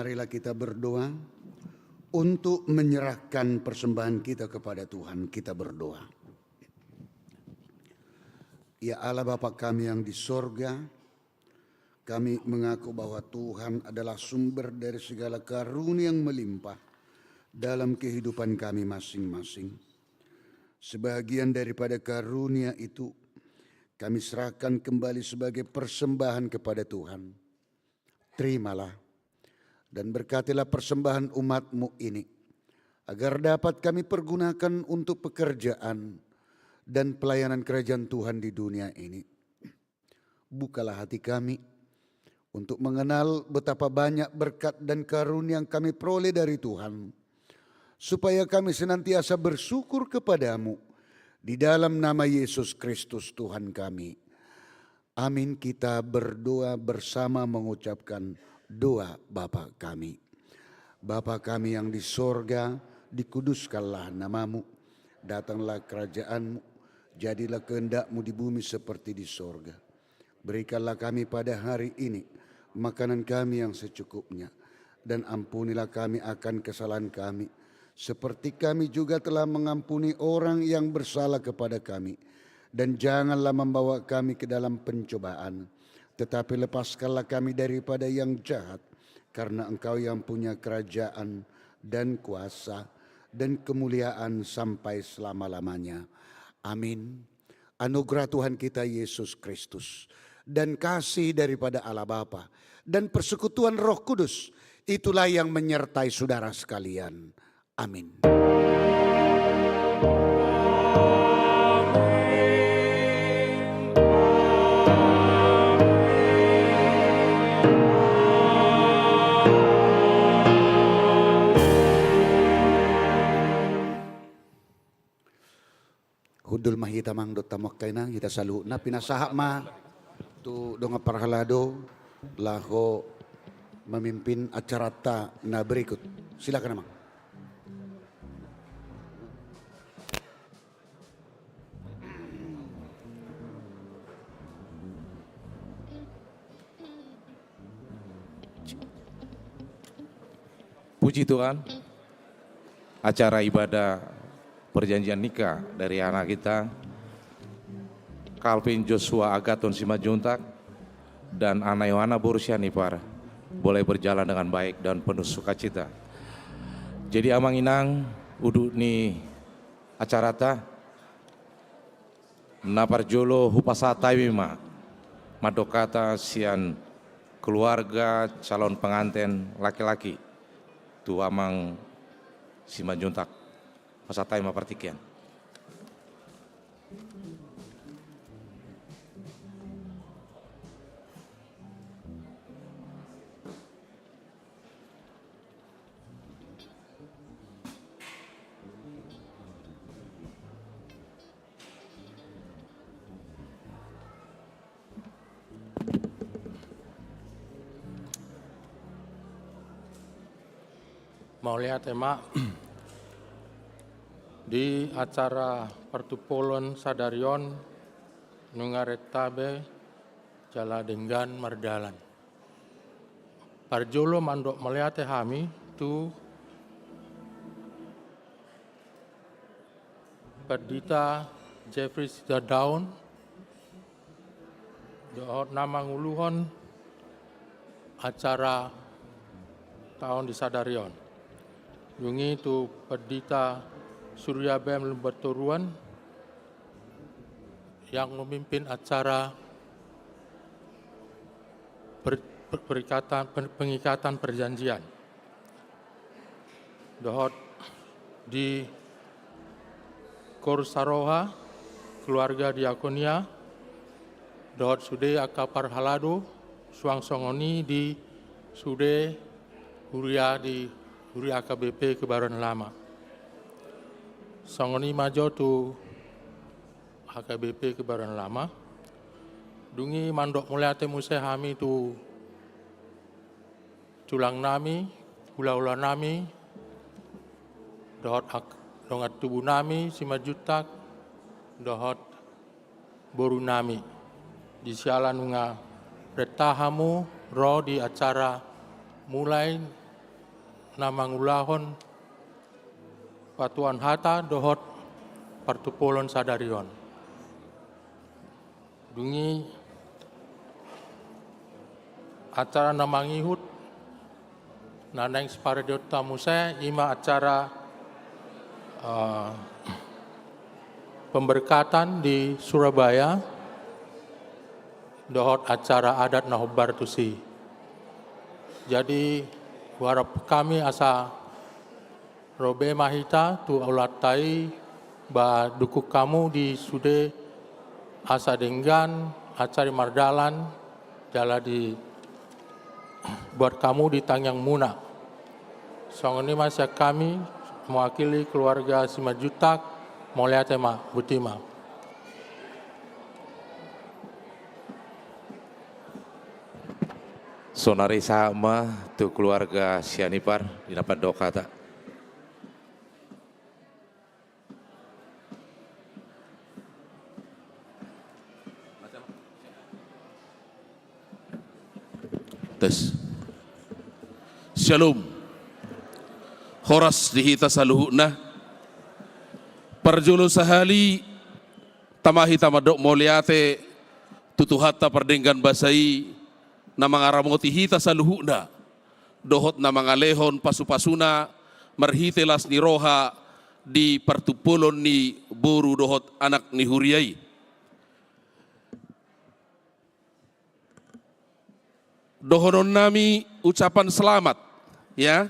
marilah kita berdoa untuk menyerahkan persembahan kita kepada Tuhan. Kita berdoa. Ya Allah Bapa kami yang di sorga, kami mengaku bahwa Tuhan adalah sumber dari segala karunia yang melimpah dalam kehidupan kami masing-masing. Sebagian daripada karunia itu kami serahkan kembali sebagai persembahan kepada Tuhan. Terimalah dan berkatilah persembahan umat-Mu ini, agar dapat kami pergunakan untuk pekerjaan dan pelayanan kerajaan Tuhan di dunia ini. Bukalah hati kami untuk mengenal betapa banyak berkat dan karunia yang kami peroleh dari Tuhan, supaya kami senantiasa bersyukur kepadamu di dalam nama Yesus Kristus Tuhan kami. Amin. Kita berdoa bersama mengucapkan doa Bapa kami. Bapa kami yang di sorga, dikuduskanlah namamu, datanglah kerajaanmu, jadilah kehendak-Mu di bumi seperti di sorga. Berikanlah kami pada hari ini makanan kami yang secukupnya, dan ampunilah kami akan kesalahan kami, seperti kami juga telah mengampuni orang yang bersalah kepada kami. Dan janganlah membawa kami ke dalam pencobaan, tetapi lepaskanlah kami daripada yang jahat, karena Engkau yang punya kerajaan dan kuasa dan kemuliaan sampai selama-lamanya. Amin. Anugerah Tuhan kita Yesus Kristus dan kasih daripada Allah Bapa dan persekutuan Roh Kudus, itulah yang menyertai saudara sekalian. Amin. Hudul mahita mangdot tamak kainang kita salu na pinasahak ma tu donga parhalado laho memimpin acara ta na berikut. Silakan Mang. Puji Tuhan, acara ibadah perjanjian nikah dari anak kita Calvin Joshua Agathon Simanjuntak dan Ana Yohana Borusianipar boleh berjalan dengan baik dan penuh sukacita. Jadi amang inang udu ni acara ta naparjolo hupasatai ma madokata sian keluarga calon pengantin laki-laki tu amang Simanjuntak pasatai ma partikian. Mau lihat emak di acara pertupolon sadarion nungaretabe jala denggan mardalan. Parjolo mandok melihat hami tu Perdita Jeffrey Daun dohot nama nguluhon acara tahun di sadarion. Yungi tu Perdita Surya Bem Lemberturuan yang memimpin acara pengikatan perjanjian. Dohot di Korsaroha, keluarga diakonia, dohot sude akapar halado, suang songoni di sude huria di huria AKBP Kebaran Lama. Songoni majo tu AKBP Kebaran Lama. Dungi mandok muliate musehami tu tulang nami, ula-ula nami, dohot dongat tubuh nami, Simanjuntak, dohot boru nami. Di sialan nga retahamu roh di acara mulai namangulahon Patuan Hatta dohot partupolon sadarion. Dungi acara namangihut naneng separediot tamuse ima acara pemberkatan di Surabaya dohot acara adat nahobar tusi. Jadi warap kami asa robe mahita tu aulatai ba dukuk kamu di sude asa denggan acari mardalan jala di buat kamu di Tangyang Muna. Song ini masa kami mewakili keluarga Simajutak Molia Tema Butima. Sonari sama tu keluarga Sianipar dapat doa tak? Tes. Shalom. Horas dihita saluhuna. Parjulu sahali tamahi tamadok moliate tutuhatta perdenggan basai namang aramoti hita saluhuna. Dohot namang alehon pasu-pasuna marhitelas ni roha di partupulon ni buru dohot anak ni huriai. Dohonon nami ucapan selamat, ya,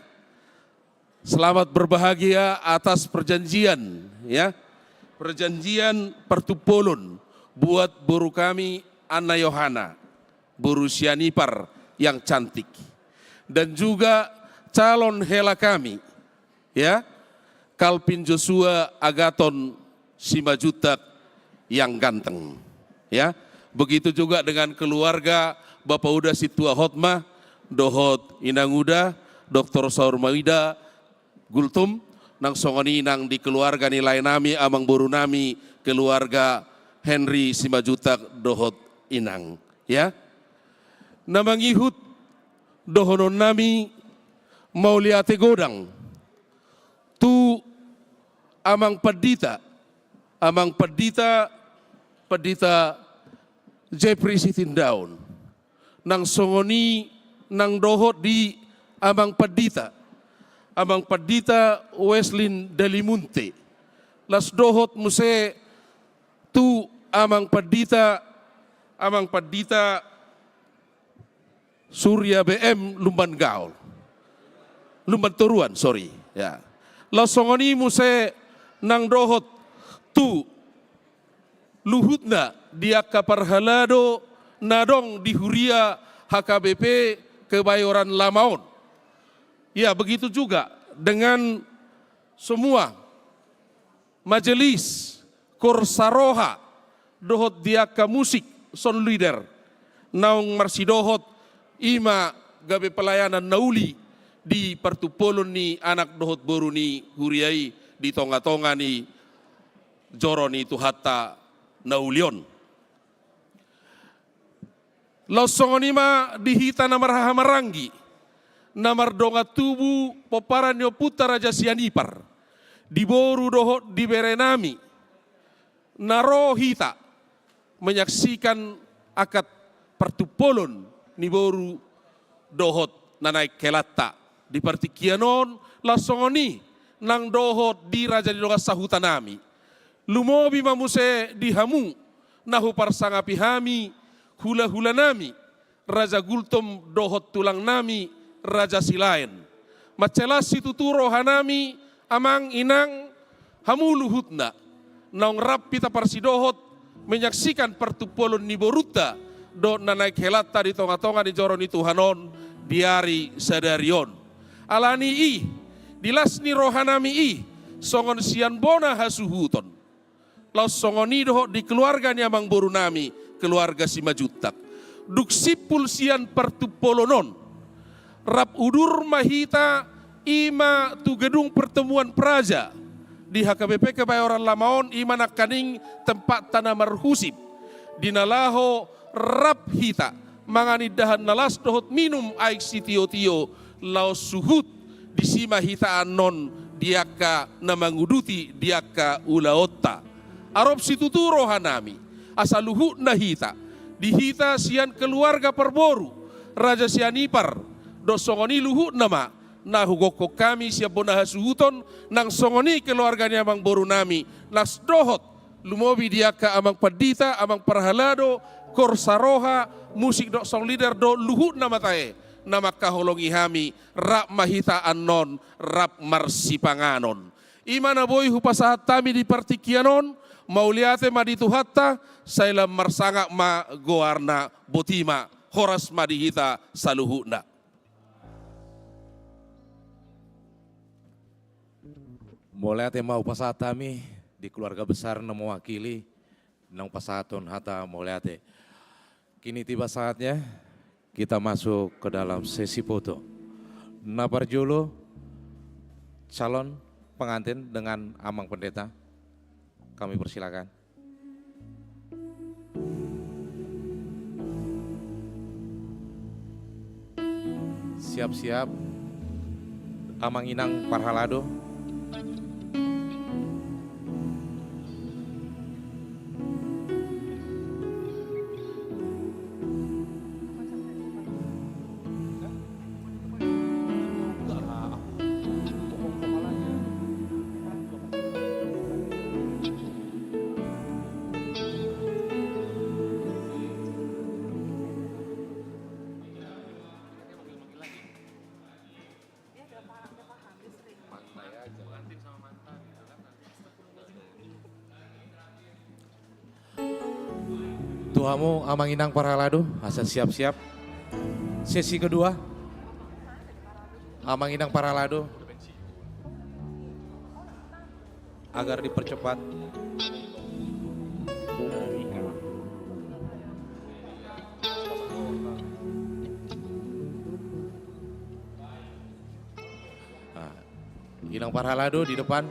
selamat berbahagia atas perjanjian, ya, perjanjian partupolon buat buru kami Anna Yohana, buru Sianipar yang cantik, dan juga calon hela kami, ya, Calvin Joshua Agathon Simajutak yang ganteng, ya, begitu juga dengan keluarga Bapak Uda Situa Hotma, Dohot Inanguda, Dr. Saur Mawida, Gultum, nang songoni nang di keluarga nilai nami, amang boru nami, keluarga Henry Simajutak Dohot Inang. Ya, namang ihut dohonon nami mau liate godang, tu amang pedita Jeffrey Sitindaun. Nang songoni nang dohot di amang pedita Weslin Delimunte las dohot muse tu amang pedita Surya BM Lumban Toruan, sorry, ya, las songoni muse nang dohot tu luhutna dia kaparhalado nadong di Huria HKBP Kebayoran Lamaon. Ya, begitu juga dengan semua majelis Korsaroha dohot diaka musik son leader naung marsidohot ima gabe pelayanan nauli di partupolon ni anak dohot boru ni Huriai di tonga-tonga ni Joroni Tuhatta Naulion. Lausongonima dihita namar hamarangi, namar donga tubu poparan yo puta Raja Sianipar, diboru dohot di berenami, naro hita menyaksikan akad partupolon niboru dohot nanai kelata di partikianon lausongoni nang dohot di Raja di doga sahutanami, lumobi mamuse dihamu nahu parsangapi hami hula-hula nami, Raja Gultom dohot tulang nami, Raja Silain. Macelas situturo hanami, amang inang hamuluhutna. Naung rap pita parsidohot, menyaksikan partupolon ni boruta, do nanaik helata di tonga-tonga di joron itu hanon, diari sadarion. Alani i, dilas ni rohanami i, songon sian bona hasuhuton. Laus songoni dohot di keluarga ni amang boru nami, keluarga Simajutak. Duksipul sian partupolonon. Rap udur mahita ima tu gedung pertemuan praja di HKBP Kebayoran Lamaon ima nakaning tempat tanah marhusib. Dinalaho rap hita mangani dahan nalas dohot minum aik si tio-tio laos suhut disima hita anon diaka namanguduti diaka ulaotta. Arop situturo hanami asaluhu nahita dihita sian keluarga perboru Raja Sianipar do songoni luhu nama nahugoko kami siap bonahasuhuton nang songoni keluarganya amang boru nami nas dohot lumobi diaka amang padita amang parhalado korsaroha musik do song leader do luhu nama tae nama kaholongi hami rap mahita anon rap marsipanganon imana boy hupasahat tami di partikianon mauliate madituhatta saila marsangak ma goarna botima horas madihita saluhuna. Mauliate mau pasahat tami di keluarga besar na mewakili nang pasahaton hata mauliate. Kini tiba saatnya kita masuk ke dalam sesi foto. Naparjolo calon pengantin dengan amang pendeta. Kami persilakan. Siap-siap amang inang parhalado. Tuhamu amang inang parhalado, asa siap-siap. Sesi kedua, amang inang parhalado agar dipercepat. Nah, inang parhalado di depan.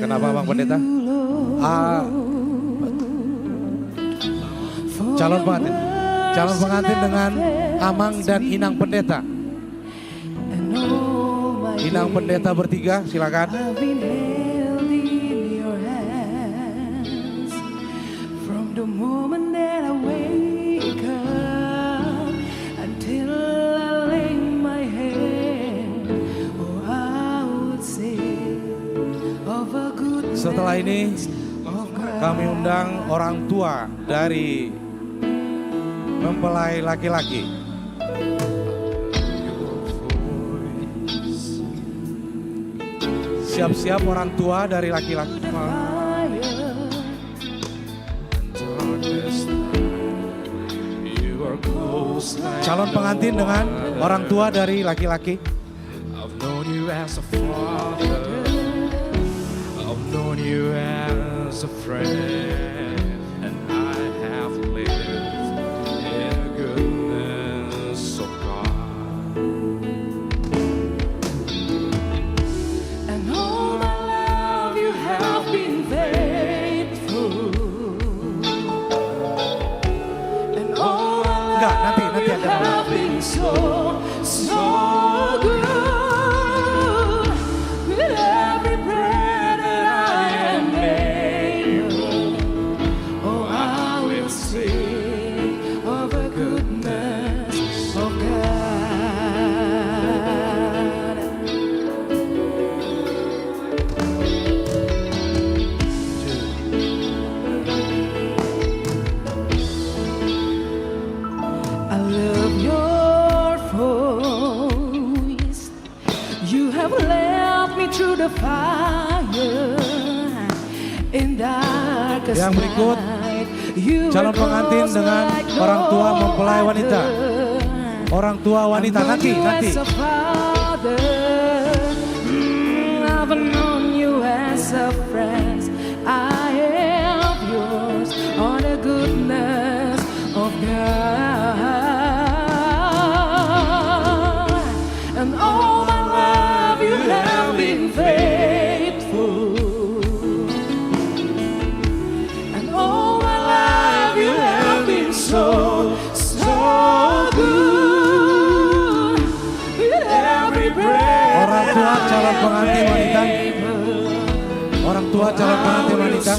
Kenapa Bang Pendeta? Calon pengantin dengan amang dan inang pendeta. Inang pendeta bertiga, silakan. Setelah ini kami undang orang tua dari mempelai laki-laki. Siap-siap orang tua dari laki-laki. Calon pengantin dengan orang tua dari laki-laki. Known you as a friend, and I have lived in the goodness of God. And all my love you have been faithful. Yang berikut calon pengantin dengan orang tua mempelai wanita. Orang tua wanita nanti. I've known you as a friend. I am yours on the goodness of God. And all my life you have been faithful. And all my life you have been so good. With every breath. Orang tua calon pengantin wanita. Orang tua calon pengantin wanita.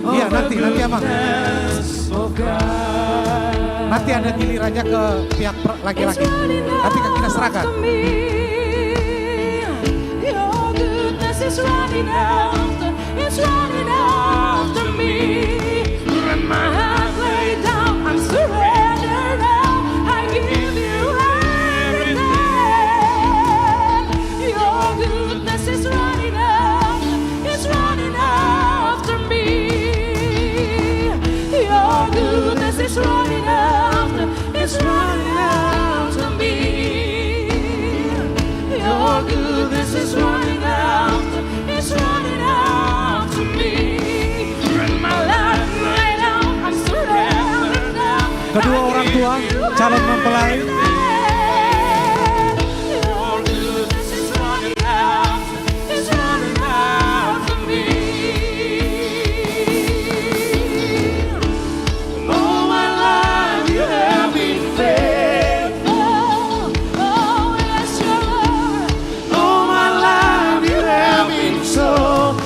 Iya nanti abang. Nanti ada gilirannya ke pihak laki-laki. Nanti kita serahkan. Your goodness is running after me. When my heart laid down, I'm surrendered now. I give you everything. Your goodness is running after me. Your goodness is running after me. Your goodness is running after me. When my life laid down, I'm surrendered now. Kedua orang tua calon mempelai. Your goodness is running after me. All my life you have been faithful. Oh yes, your Lord. All my life you have been so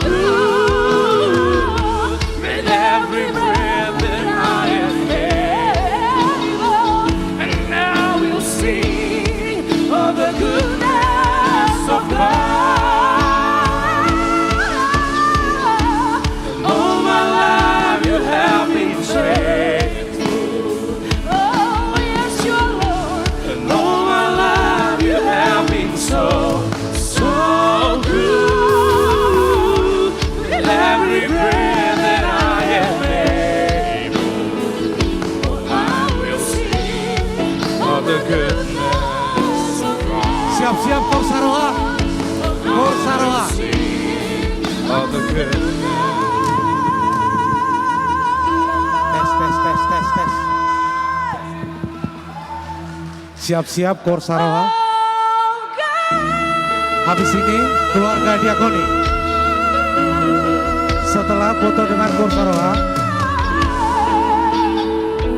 good. With every breath that I am able, and now we'll sing of the goodness of God. All my life you have been faithful. Oh yes, your Lord. And all my life you have been so good. With every breath that I am able, I will sing of the goodness of God. Siap-siap Korsaroha. Korsaroha. Of the goodness. Tes. Siap-siap Korsaroha. Habis ini keluarga diakoni. Setelah foto dengan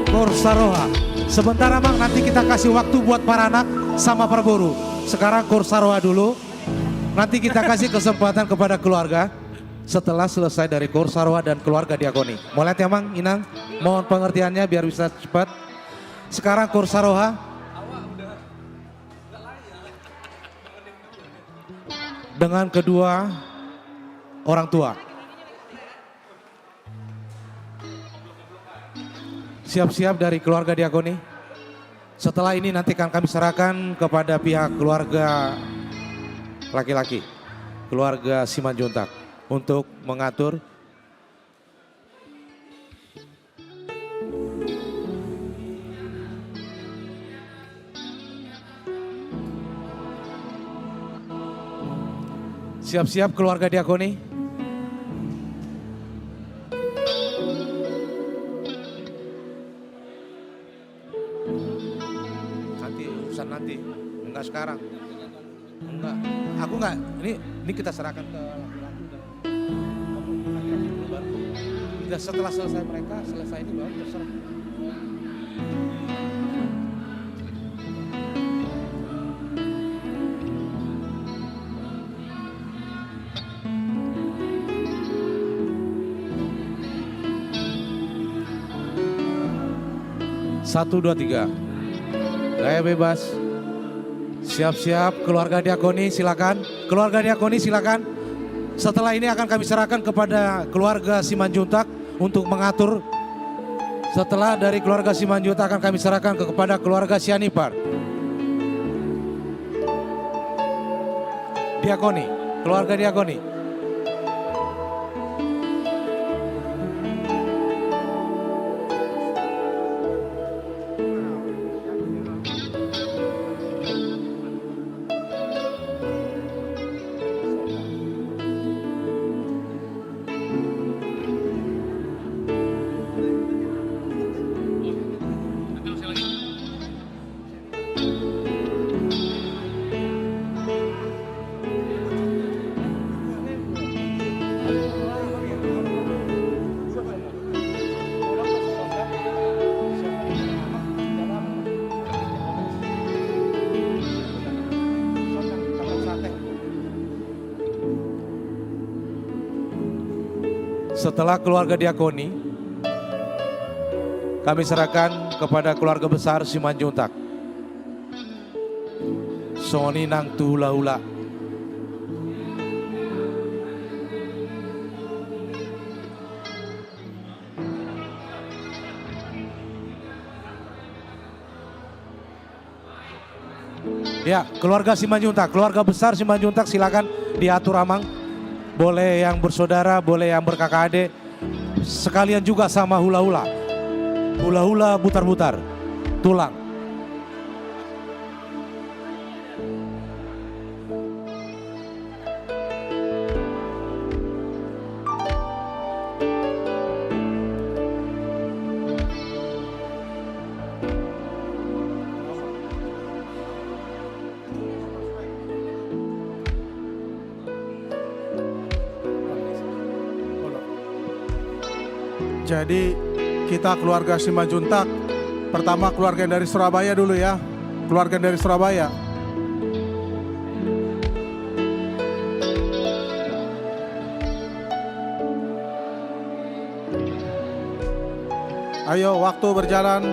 Korsaroha. Sebentar abang, nanti kita kasih waktu buat para anak sama perburu. Sekarang Korsaroha dulu. Nanti kita kasih kesempatan kepada keluarga. Setelah selesai dari Korsaroha dan keluarga diakoni. Mau lihat ya Bang Inang? Mohon pengertiannya biar bisa cepat. Sekarang Korsaroha. Dengan kedua orang tua. Siap-siap dari keluarga diakoni. Setelah ini nanti akan kami serahkan kepada pihak keluarga laki-laki. Keluarga Simanjuntak untuk mengatur siap-siap keluarga diakoni. Nanti urusan nanti, enggak sekarang. Enggak, aku enggak. Ini kita serahkan ke laki-laki dan setelah selesai mereka, selesai ini baru terserah. Satu, dua, tiga. Gaya bebas. Siap-siap keluarga diakoni silakan. Keluarga diakoni silakan. Setelah ini akan kami serahkan kepada keluarga Simanjuntak untuk mengatur. Setelah dari keluarga Simanjuntak akan kami serahkan kepada keluarga Sianipar. Diakoni, keluarga diakoni. Setelah keluarga diakoni, kami serahkan kepada keluarga besar Simanjuntak. Soni nang tula-ula. Ya, keluarga Simanjuntak, keluarga besar Simanjuntak silakan diatur amang. Boleh yang bersaudara, boleh yang berkakak adik. Sekalian juga sama hula-hula. Hula-hula putar-putar, tulang. Jadi kita keluarga Simanjuntak, pertama keluarga yang dari Surabaya dulu ya, keluarga yang dari Surabaya. Ayo waktu berjalan.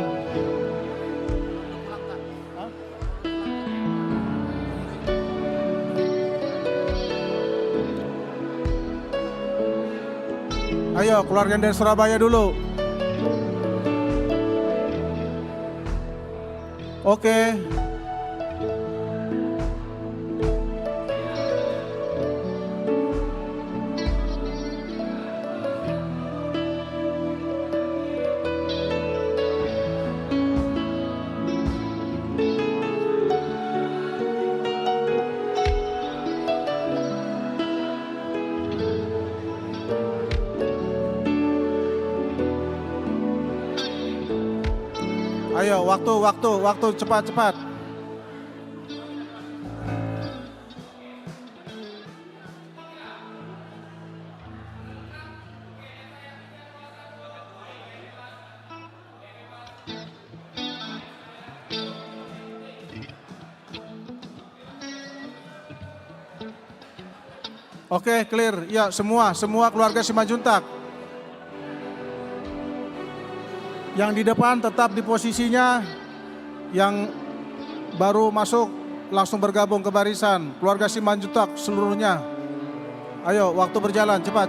Ayo keluarga yang dari Surabaya dulu. Oke. Ayo waktu cepat. Oke, clear. Ya, semua keluarga Simanjuntak. Yang di depan tetap di posisinya, yang baru masuk langsung bergabung ke barisan. Keluarga Simanjuntak seluruhnya. Ayo, waktu berjalan, cepat.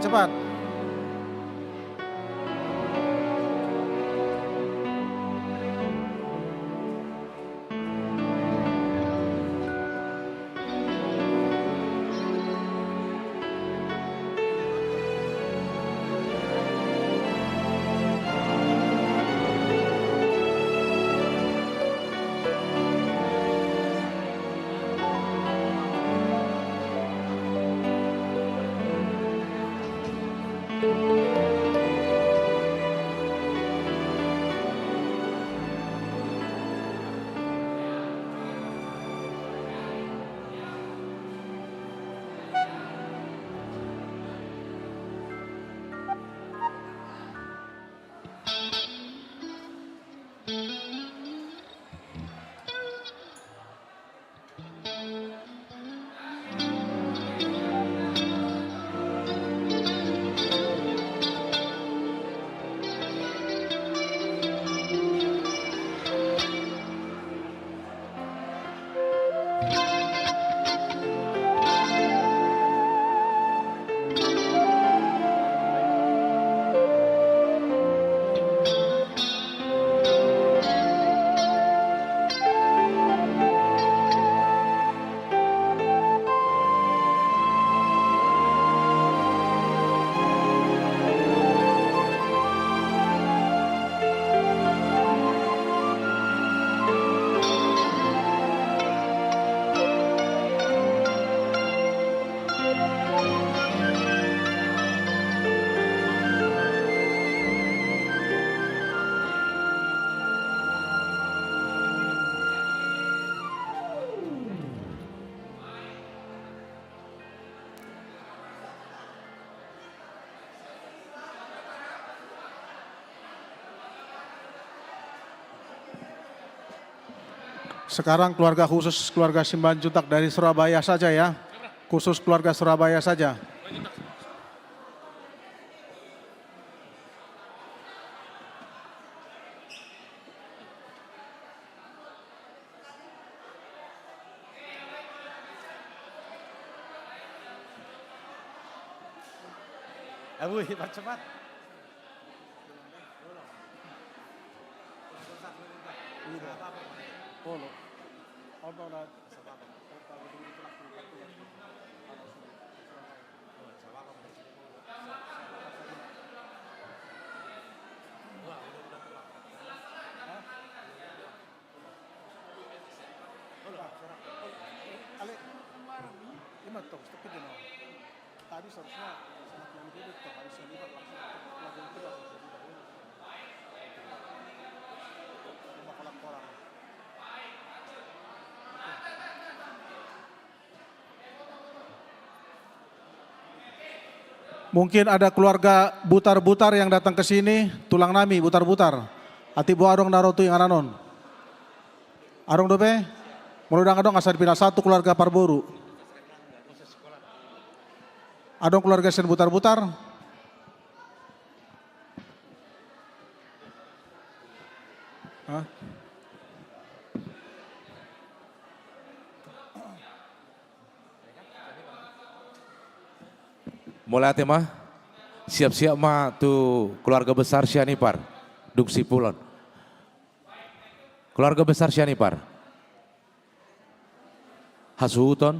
Sekarang keluarga khusus keluarga Simanjuntak dari Surabaya saja ya. Khusus keluarga Surabaya saja. Abu, cepat. Tadi seharusnya sangat yang hidup harus libat langsung itu bakal orang. Mungkin ada keluarga butar-butar yang datang ke sini, tulang nami butar-butar. Ati bu arong narotu yang ananon. Arong dope, meludang adong asal dipindah satu keluarga Parboru. Adong keluarga sen butar-butar. Hah? Mulai hati mah, siap-siap mah tuh keluarga besar Sianipar, Duksi Pulon. Keluarga besar Sianipar. Hasuhuton,